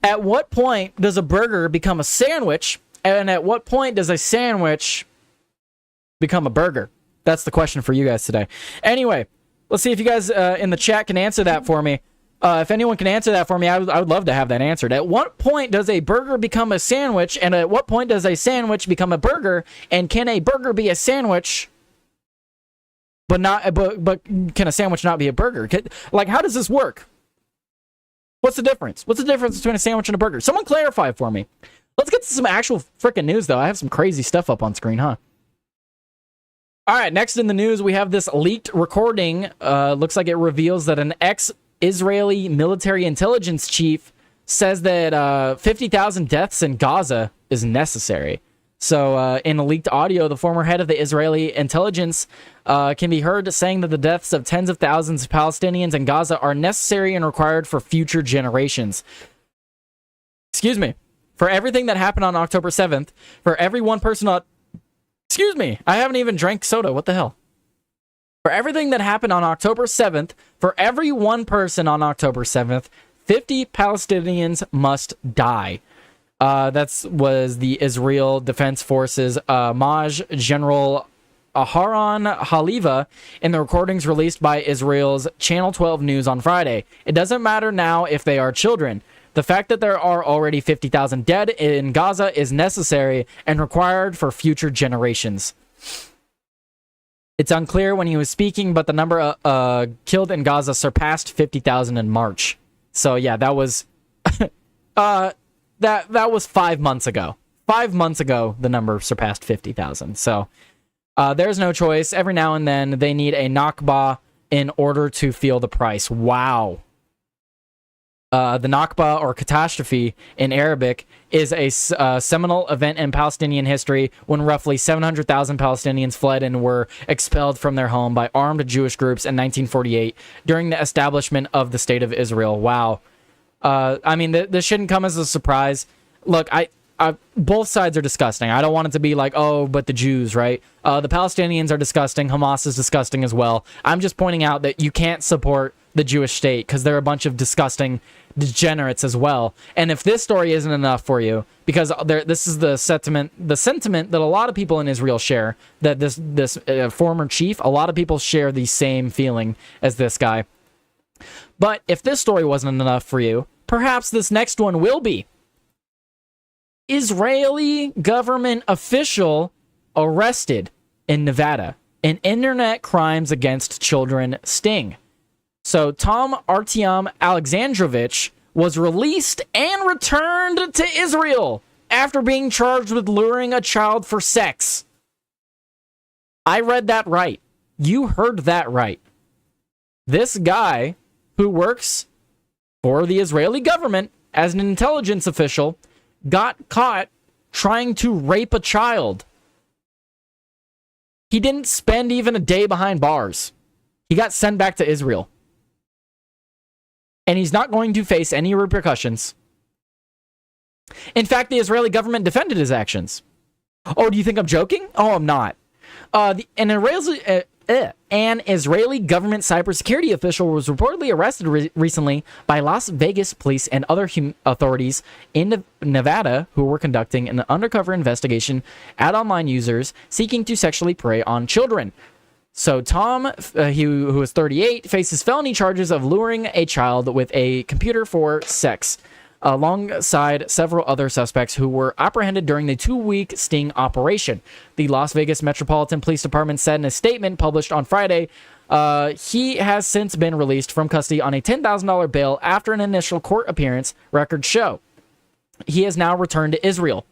At what point does a burger become a sandwich? And at what point does a sandwich become a burger? That's the question for you guys today. Anyway, let's see if you guys in the chat can answer that for me. If anyone can answer that for me, I would love to have that answered. At what point does a burger become a sandwich? And at what point does a sandwich become a burger? And can a burger be a sandwich? But can a sandwich not be a burger? Like, how does this work? What's the difference? What's the difference between a sandwich and a burger? Someone clarify for me. Let's get to some actual freaking news, though. I have some crazy stuff up on screen, huh? All right, next in the news, we have this leaked recording. Looks like it reveals that an ex-Israeli military intelligence chief says that 50,000 deaths in Gaza is necessary. So in a leaked audio, the former head of the Israeli intelligence can be heard saying that the deaths of tens of thousands of Palestinians in Gaza are necessary and required for future generations. Excuse me. For everything that happened on October 7th, for every one person on... Excuse me. I haven't even drank soda. What the hell? For everything that happened on October 7th, for every one person on October 7th, 50 Palestinians must die. That was the Israel Defense Forces Maj General Aharon Haliva in the recordings released by Israel's Channel 12 News on Friday. It doesn't matter now if they are children. The fact that there are already 50,000 dead in Gaza is necessary and required for future generations. It's unclear when he was speaking, but the number killed in Gaza surpassed 50,000 in March. So yeah, that was that was 5 months ago. 5 months ago, the number surpassed 50,000. So there's no choice. Every now and then, they need a Nakba in order to feel the price. Wow. The Nakba, or catastrophe in Arabic, is a seminal event in Palestinian history when roughly 700,000 Palestinians fled and were expelled from their home by armed Jewish groups in 1948 during the establishment of the State of Israel. Wow. I mean, this shouldn't come as a surprise. Look, both sides are disgusting. I don't want it to be like, oh, but the Jews, right? The Palestinians are disgusting. Hamas is disgusting as well. I'm just pointing out that you can't support the Jewish state because they're a bunch of disgusting degenerates as well. And if this story isn't enough for you, because this is the sentiment that a lot of people in Israel share, that this former chief, a lot of people share the same feeling as this guy. But if this story wasn't enough for you, perhaps this next one will be. Israeli government official arrested in Nevada. An internet crimes against children sting. So Tom Artyom Alexandrovich was released and returned to Israel after being charged with luring a child for sex. I read that right. You heard that right. This guy, who works for the Israeli government as an intelligence official, got caught trying to rape a child. He didn't spend even a day behind bars. He got sent back to Israel. And he's not going to face any repercussions. In fact, the Israeli government defended his actions. Oh, do you think I'm joking? Oh, I'm not. An Israeli government cybersecurity official was reportedly arrested recently by Las Vegas police and other authorities in Nevada who were conducting an undercover investigation at online users seeking to sexually prey on children. So Tom, who is 38, faces felony charges of luring a child with a computer for sex, alongside several other suspects who were apprehended during the 2-week sting operation. The Las Vegas Metropolitan Police Department said in a statement published on Friday, he has since been released from custody on a $10,000 bail after an initial court appearance, records show. He has now returned to Israel.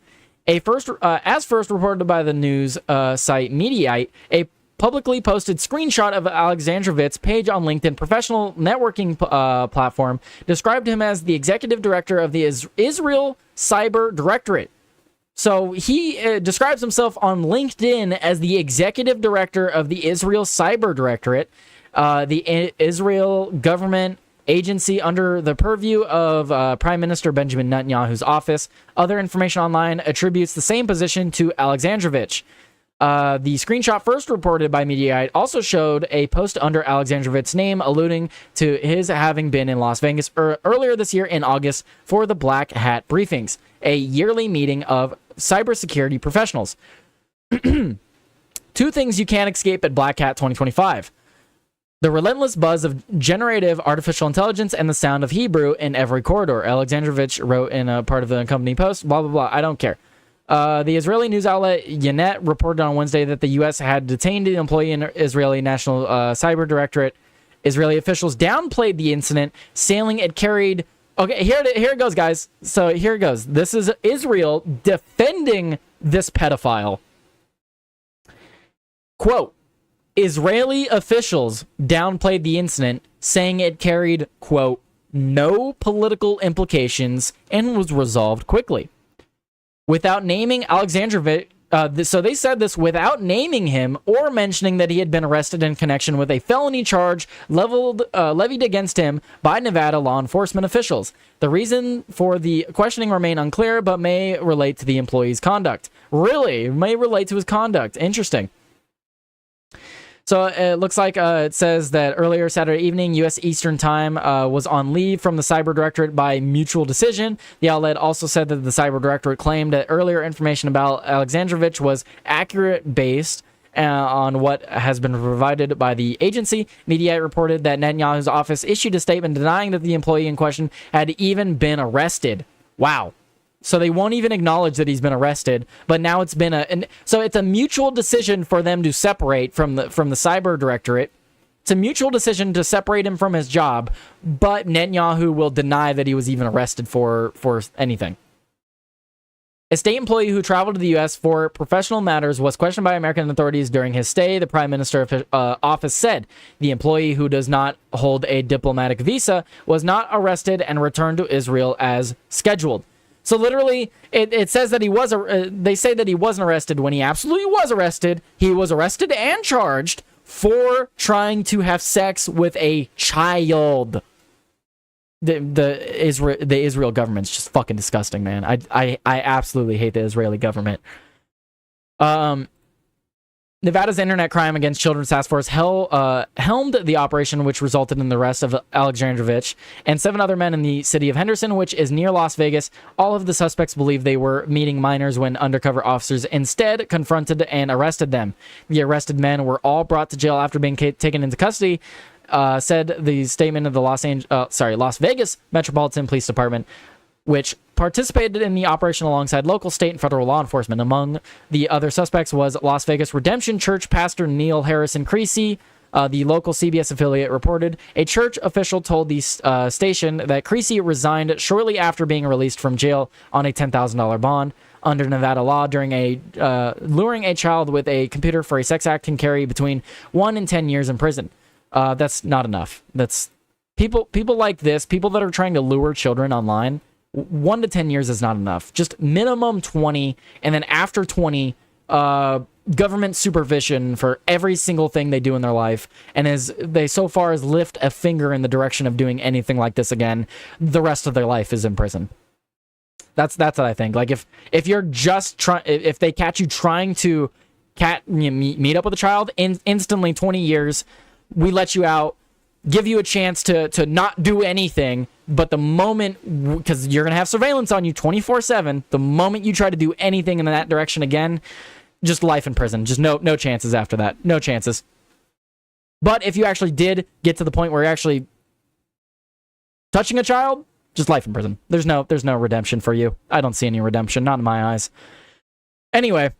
As first reported by the news site Mediaite, a publicly posted screenshot of Alexandrovich's page on LinkedIn professional networking platform described him as the executive director of the Israel Cyber Directorate. So he describes himself on LinkedIn as the executive director of the Israel Cyber Directorate, the Israel government agency under the purview of Prime Minister Benjamin Netanyahu's office. Other information online attributes the same position to Alexandrovich. The screenshot first reported by Mediaite also showed a post under Alexandrovich's name alluding to his having been in Las Vegas earlier this year in August for the Black Hat Briefings, a yearly meeting of cybersecurity professionals. 2 things you can't escape at Black Hat 2025. The relentless buzz of generative artificial intelligence and the sound of Hebrew in every corridor. Alexandrovich wrote in a part of the company post, blah, blah, blah. I don't care. The Israeli news outlet Ynet reported on Wednesday that the U.S. had detained an employee in Israeli National Cyber Directorate. Israeli officials downplayed the incident, saying it carried... Okay, here it goes, guys. So here it goes. This is Israel defending this pedophile. Quote, Israeli officials downplayed the incident, saying it carried, quote, no political implications and was resolved quickly. Without naming Alexandrovich So they said this without naming him or mentioning that he had been arrested in connection with a felony charge levied against him by Nevada law enforcement officials. The reason for the questioning remain unclear, but may relate to the employee's conduct. Really? May relate to his conduct. Interesting. So it looks like it says that earlier Saturday evening, U.S. Eastern Time was on leave from the Cyber Directorate by mutual decision. The outlet also said that the Cyber Directorate claimed that earlier information about Alexandrovich was accurate based on what has been provided by the agency. Media reported that Netanyahu's office issued a statement denying that the employee in question had even been arrested. Wow. So they won't even acknowledge that he's been arrested, but now it's been so it's a mutual decision for them to separate from the Cyber Directorate. It's a mutual decision to separate him from his job, but Netanyahu will deny that he was even arrested for anything. A state employee who traveled to the U.S. for professional matters was questioned by American authorities during his stay. The Prime Minister's office said the employee, who does not hold a diplomatic visa, was not arrested and returned to Israel as scheduled. So literally, it says that he was. They say that he wasn't arrested when he absolutely was arrested. He was arrested and charged for trying to have sex with a child. The Israel government's just fucking disgusting, man. I absolutely hate the Israeli government. Nevada's Internet Crime Against Children Task Force helmed the operation, which resulted in the arrest of Alexandrovich and 7 other men in the city of Henderson, which is near Las Vegas. All of the suspects believe they were meeting minors when undercover officers instead confronted and arrested them. The arrested men were all brought to jail after being taken into custody, said the statement of the Las Vegas Metropolitan Police Department, which participated in the operation alongside local, state, and federal law enforcement. Among the other suspects was Las Vegas Redemption Church pastor Neil Harrison Creasy. The local CBS affiliate reported a church official told the station that Creasy resigned shortly after being released from jail on a $10,000 bond. Under Nevada law, luring a child with a computer for a sex act can carry between 1 and 10 years in prison. That's not enough. That's people like this, people that are trying to lure children online. 1 to 10 years is not enough. Just minimum 20, and then after 20, government supervision for every single thing they do in their life. And as they so far as lift a finger in the direction of doing anything like this again, the rest of their life is in prison. That's what I think. Like if you're just if they catch you trying to meet up with a child, instantly 20 years, we let you out, give you a chance to not do anything. But the moment, because you're going to have surveillance on you 24/7, the moment you try to do anything in that direction again, just life in prison. Just no chances after that. No chances. But if you actually did get to the point where you're actually touching a child, just life in prison. There's no redemption for you. I don't see any redemption, not in my eyes. Anyway,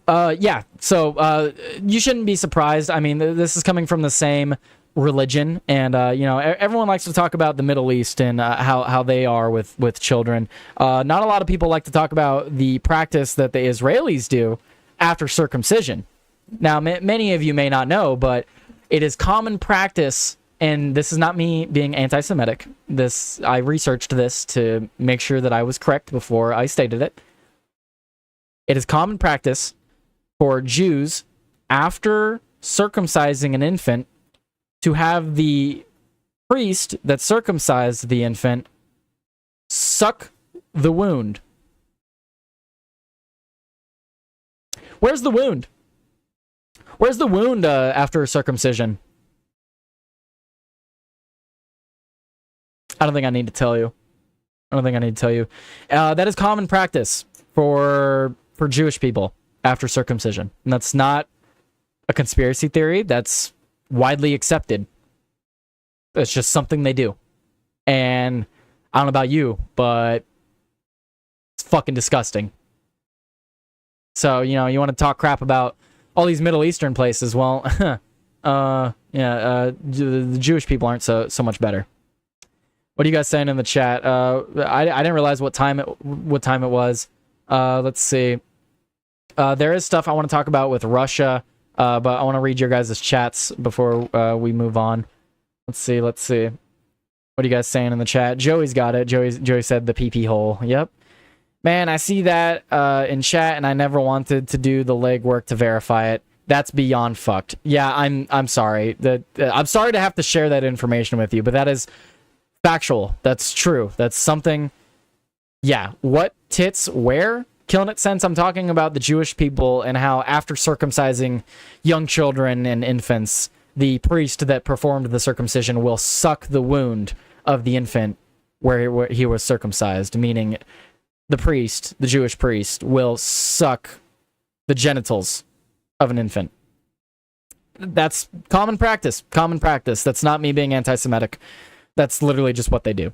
yeah, so you shouldn't be surprised. I mean, this is coming from the same religion, and everyone likes to talk about the Middle East and how they are with children. Not a lot of people like to talk about the practice that the Israelis do after circumcision. Now, many of you may not know, but it is common practice, and this is not me being anti-Semitic. I researched this to make sure that I was correct before I stated it. It is common practice for Jews, after circumcising an infant, to have the priest that circumcised the infant suck the wound. Where's the wound? Where's the wound after circumcision? I don't think I need to tell you. That is common practice for Jewish people after circumcision. And that's not a conspiracy theory. That's widely accepted. It's just something they do. And I don't know about you, but it's fucking disgusting. So, you want to talk crap about all these Middle Eastern places. Well, the Jewish people aren't so much better. What are you guys saying in the chat? I didn't realize what time it was. Let's see. There is stuff I want to talk about with Russia. But I want to read your guys' chats before we move on. Let's see. What are you guys saying in the chat? Joey's got it. Joey said the PP hole. Yep. Man, I see that in chat, and I never wanted to do the legwork to verify it. That's beyond fucked. Yeah, I'm sorry. I'm sorry to have to share that information with you, but that is factual. That's true. That's something. Yeah, what tits where? Killing it sense. I'm talking about the Jewish people and how after circumcising young children and infants, the priest that performed the circumcision will suck the wound of the infant where he was circumcised, meaning the priest, the Jewish priest, will suck the genitals of an infant. That's common practice. Common practice. That's not me being anti-Semitic. That's literally just what they do.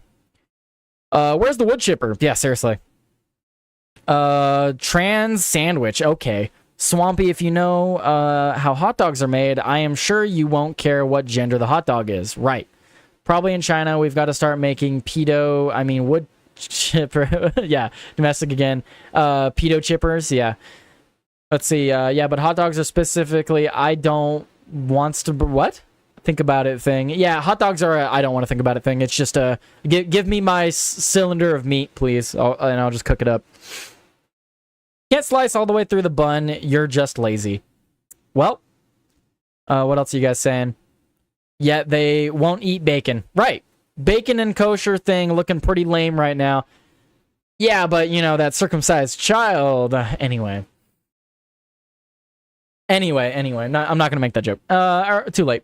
Where's the wood chipper? Yeah, seriously. Trans sandwich. Okay. Swampy, if you know how hot dogs are made, I am sure you won't care what gender the hot dog is. Right. Probably in China, we've got to start making wood chipper. Yeah, domestic again. Pedo chippers. Yeah. Let's see. Yeah, but hot dogs are specifically, I don't wants to, what? Think about it thing. Yeah, hot dogs are I don't want to think about it thing. It's just give me my cylinder of meat, please, and I'll just cook it up. Can't slice all the way through the bun. You're just lazy. Well, what else are you guys saying? Yeah, they won't eat bacon. Right. Bacon and kosher thing looking pretty lame right now. Yeah, but, that circumcised child. Anyway. I'm not going to make that joke. Too late.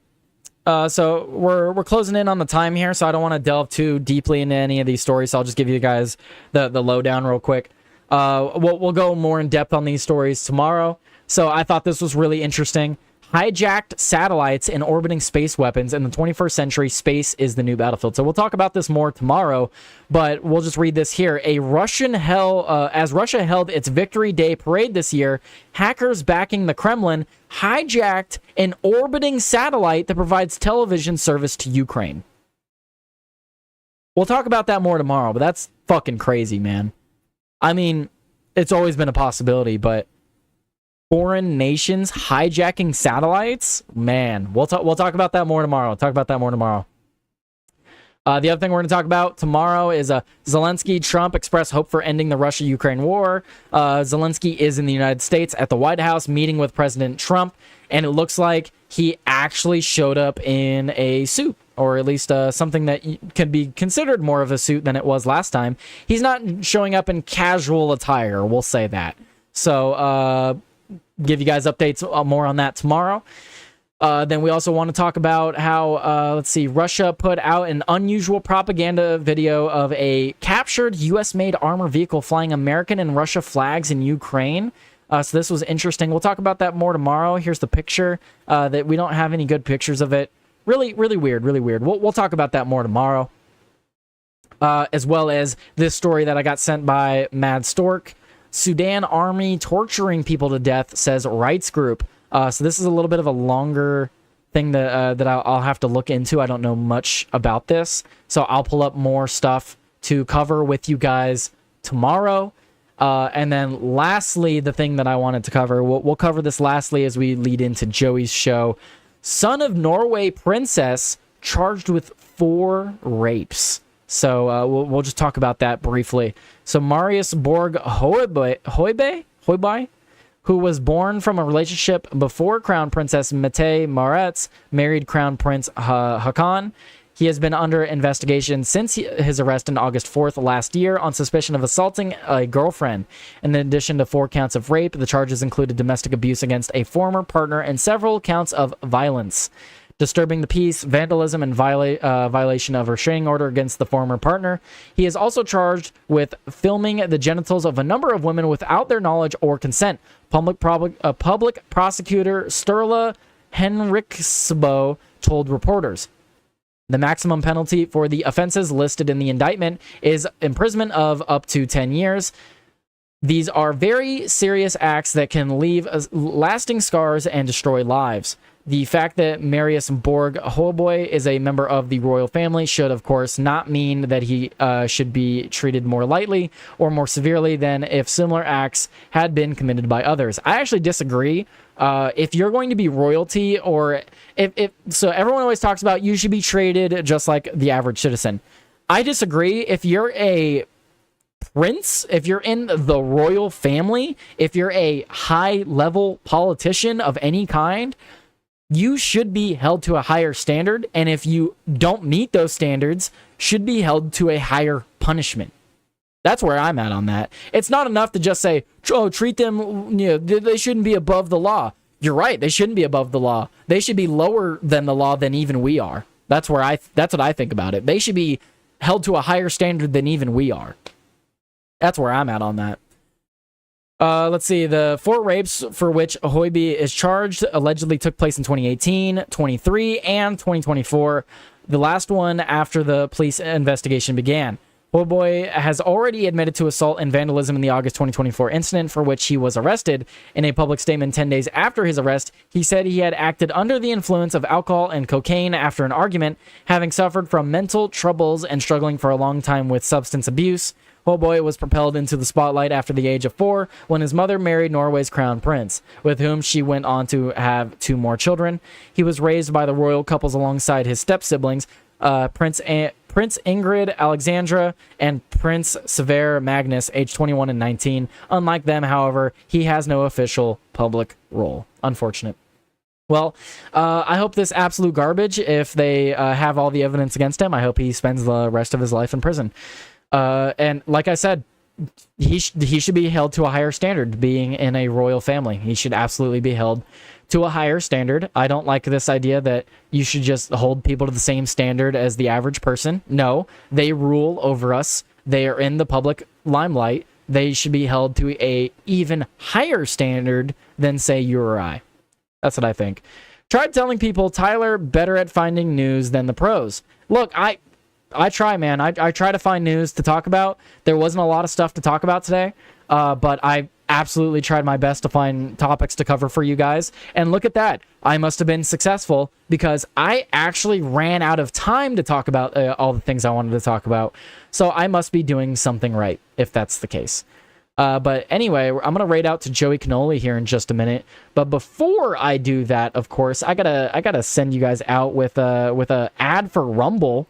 So we're closing in on the time here, so I don't want to delve too deeply into any of these stories, so I'll just give you guys the lowdown real quick. We'll go more in depth on these stories tomorrow. So I thought this was really interesting. Hijacked satellites and orbiting space weapons in the 21st century. Space is the new battlefield. So we'll talk about this more tomorrow, but we'll just read this here. As Russia held its Victory Day parade this year, hackers backing the Kremlin hijacked an orbiting satellite that provides television service to Ukraine. We'll talk about that more tomorrow, but that's fucking crazy, man. I mean, it's always been a possibility, but foreign nations hijacking satellites? Man, we'll talk about that more tomorrow. The other thing we're going to talk about tomorrow is Zelensky, Trump express hope for ending the Russia-Ukraine war. Zelensky is in the United States at the White House meeting with President Trump, and it looks like he actually showed up in a suit, or at least something that can be considered more of a suit than it was last time. He's not showing up in casual attire, we'll say that. So, give you guys updates more on that tomorrow. Then we also want to talk about how, Russia put out an unusual propaganda video of a captured U.S.-made armor vehicle flying American and Russia flags in Ukraine. So this was interesting. We'll talk about that more tomorrow. Here's the picture. That we don't have any good pictures of it. Really, really weird, really weird. We'll talk about that more tomorrow. As well as this story that I got sent by Mad Stork. Sudan army torturing people to death, says rights group. So this is a little bit of a longer thing that I'll have to look into. I don't know much about this, so I'll pull up more stuff to cover with you guys tomorrow. And then lastly, the thing that I wanted to cover, we'll cover this lastly as we lead into Joey's show. Son of Norway princess charged with 4 rapes. So we'll just talk about that briefly. So Marius Borg Høiby, who was born from a relationship before Crown Princess Mette Maritz married Crown Prince Haakon. He has been under investigation since his arrest on August 4th last year on suspicion of assaulting a girlfriend. In addition to 4 counts of rape, the charges included domestic abuse against a former partner and several counts of violence. Disturbing the peace, vandalism, and violation of a restraining order against the former partner. He is also charged with filming the genitals of a number of women without their knowledge or consent. Public prosecutor Sturla Henriksbo told reporters. The maximum penalty for the offenses listed in the indictment is imprisonment of up to 10 years. These are very serious acts that can leave lasting scars and destroy lives. The fact that Marius Borg Høiby is a member of the royal family should, of course, not mean that he should be treated more lightly or more severely than if similar acts had been committed by others. I actually disagree. If you're going to be royalty, or so everyone always talks about you should be treated just like the average citizen. I disagree. If you're a prince, if you're in the royal family, if you're a high-level politician of any kind, you should be held to a higher standard, and if you don't meet those standards, should be held to a higher punishment. That's where I'm at on that. It's not enough to just say, oh, treat them, they shouldn't be above the law. You're right, they shouldn't be above the law. They should be lower than the law than even we are. That's what I think about it. They should be held to a higher standard than even we are. That's where I'm at on that. Let's see. The 4 rapes for which Hojby is charged allegedly took place in 2018, 23, and 2024. The last one after the police investigation began. Hojby has already admitted to assault and vandalism in the August 2024 incident for which he was arrested. In a public statement 10 days after his arrest, he said he had acted under the influence of alcohol and cocaine after an argument, having suffered from mental troubles and struggling for a long time with substance abuse. Hojby was propelled into the spotlight after the age of 4 when his mother married Norway's crown prince, with whom she went on to have 2 more children. He was raised by the royal couples alongside his step-siblings, Prince Ingrid Alexandra and Prince Sverre Magnus, aged 21 and 19. Unlike them, however, he has no official public role. Unfortunate. Well, I hope this absolute garbage, if they have all the evidence against him, I hope he spends the rest of his life in prison. And like I said, he should be held to a higher standard being in a royal family. He should absolutely be held to a higher standard. I don't like this idea that you should just hold people to the same standard as the average person. No, they rule over us. They are in the public limelight. They should be held to a even higher standard than, say, you or I. That's what I think. Tried telling people Tyler better at finding news than the pros. Look, I try, man. I try to find news to talk about. There wasn't a lot of stuff to talk about today, but I absolutely tried my best to find topics to cover for you guys. And look at that. I must have been successful because I actually ran out of time to talk about all the things I wanted to talk about. So I must be doing something right if that's the case. But anyway, I'm going to raid out to Joey Cannoli here in just a minute. But before I do that, of course, I gotta send you guys out with a ad for Rumble.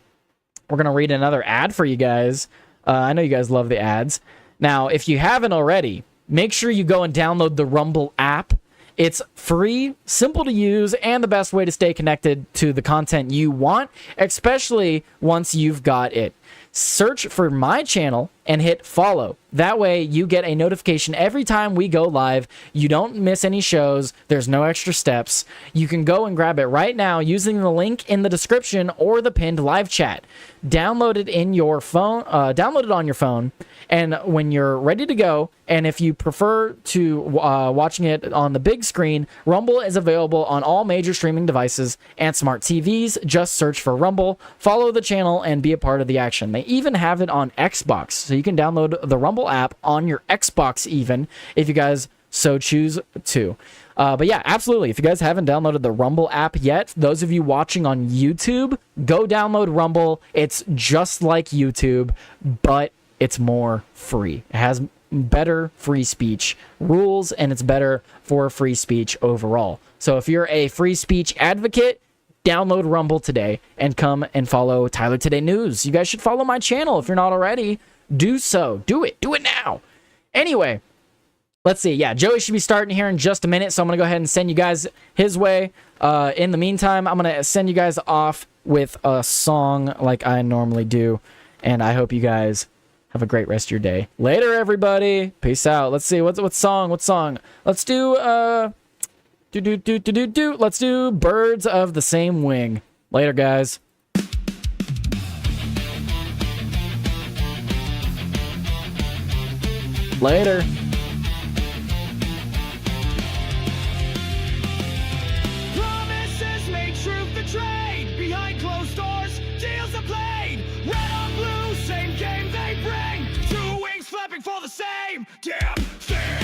We're going to read another ad for you guys. I know you guys love the ads. Now, if you haven't already, make sure you go and download the Rumble app. It's free, simple to use, and the best way to stay connected to the content you want, especially once you've got it. Search for my channel and hit follow. That way you get a notification every time we go live. You don't miss any shows. There's no extra steps. You can go and grab it right now using the link in the description or the pinned live chat. Download it in your phone. Download it on your phone, and when you're ready to go, and if you prefer to watching it on the big screen, Rumble is available on all major streaming devices and smart TVs. Just search for Rumble, follow the channel, and be a part of the action. They even have it on Xbox, so you can download the Rumble app on your Xbox even, if you guys so choose to. But yeah, absolutely. If you guys haven't downloaded the Rumble app yet, those of you watching on YouTube, go download Rumble. It's just like YouTube, but it's more free. It has better free speech rules, and it's better for free speech overall. So if you're a free speech advocate, download Rumble today and come and follow Tyler Today News. You guys should follow my channel if you're not already. Do so. Do it. Do it now. Anyway, let's see. Yeah, Joey should be starting here in just a minute, so I'm going to go ahead and send you guys his way. In the meantime, I'm going to send you guys off with a song like I normally do, and I hope you guys have a great rest of your day. Later, everybody. Peace out. Let's see. What song? Let's do, let's do Birds of the Same Wing. Later, guys. Later. Promises made, truth betrayed. Behind closed doors, deals are played. Red on blue, same game they bring. 2 wings flapping for the same damn thing.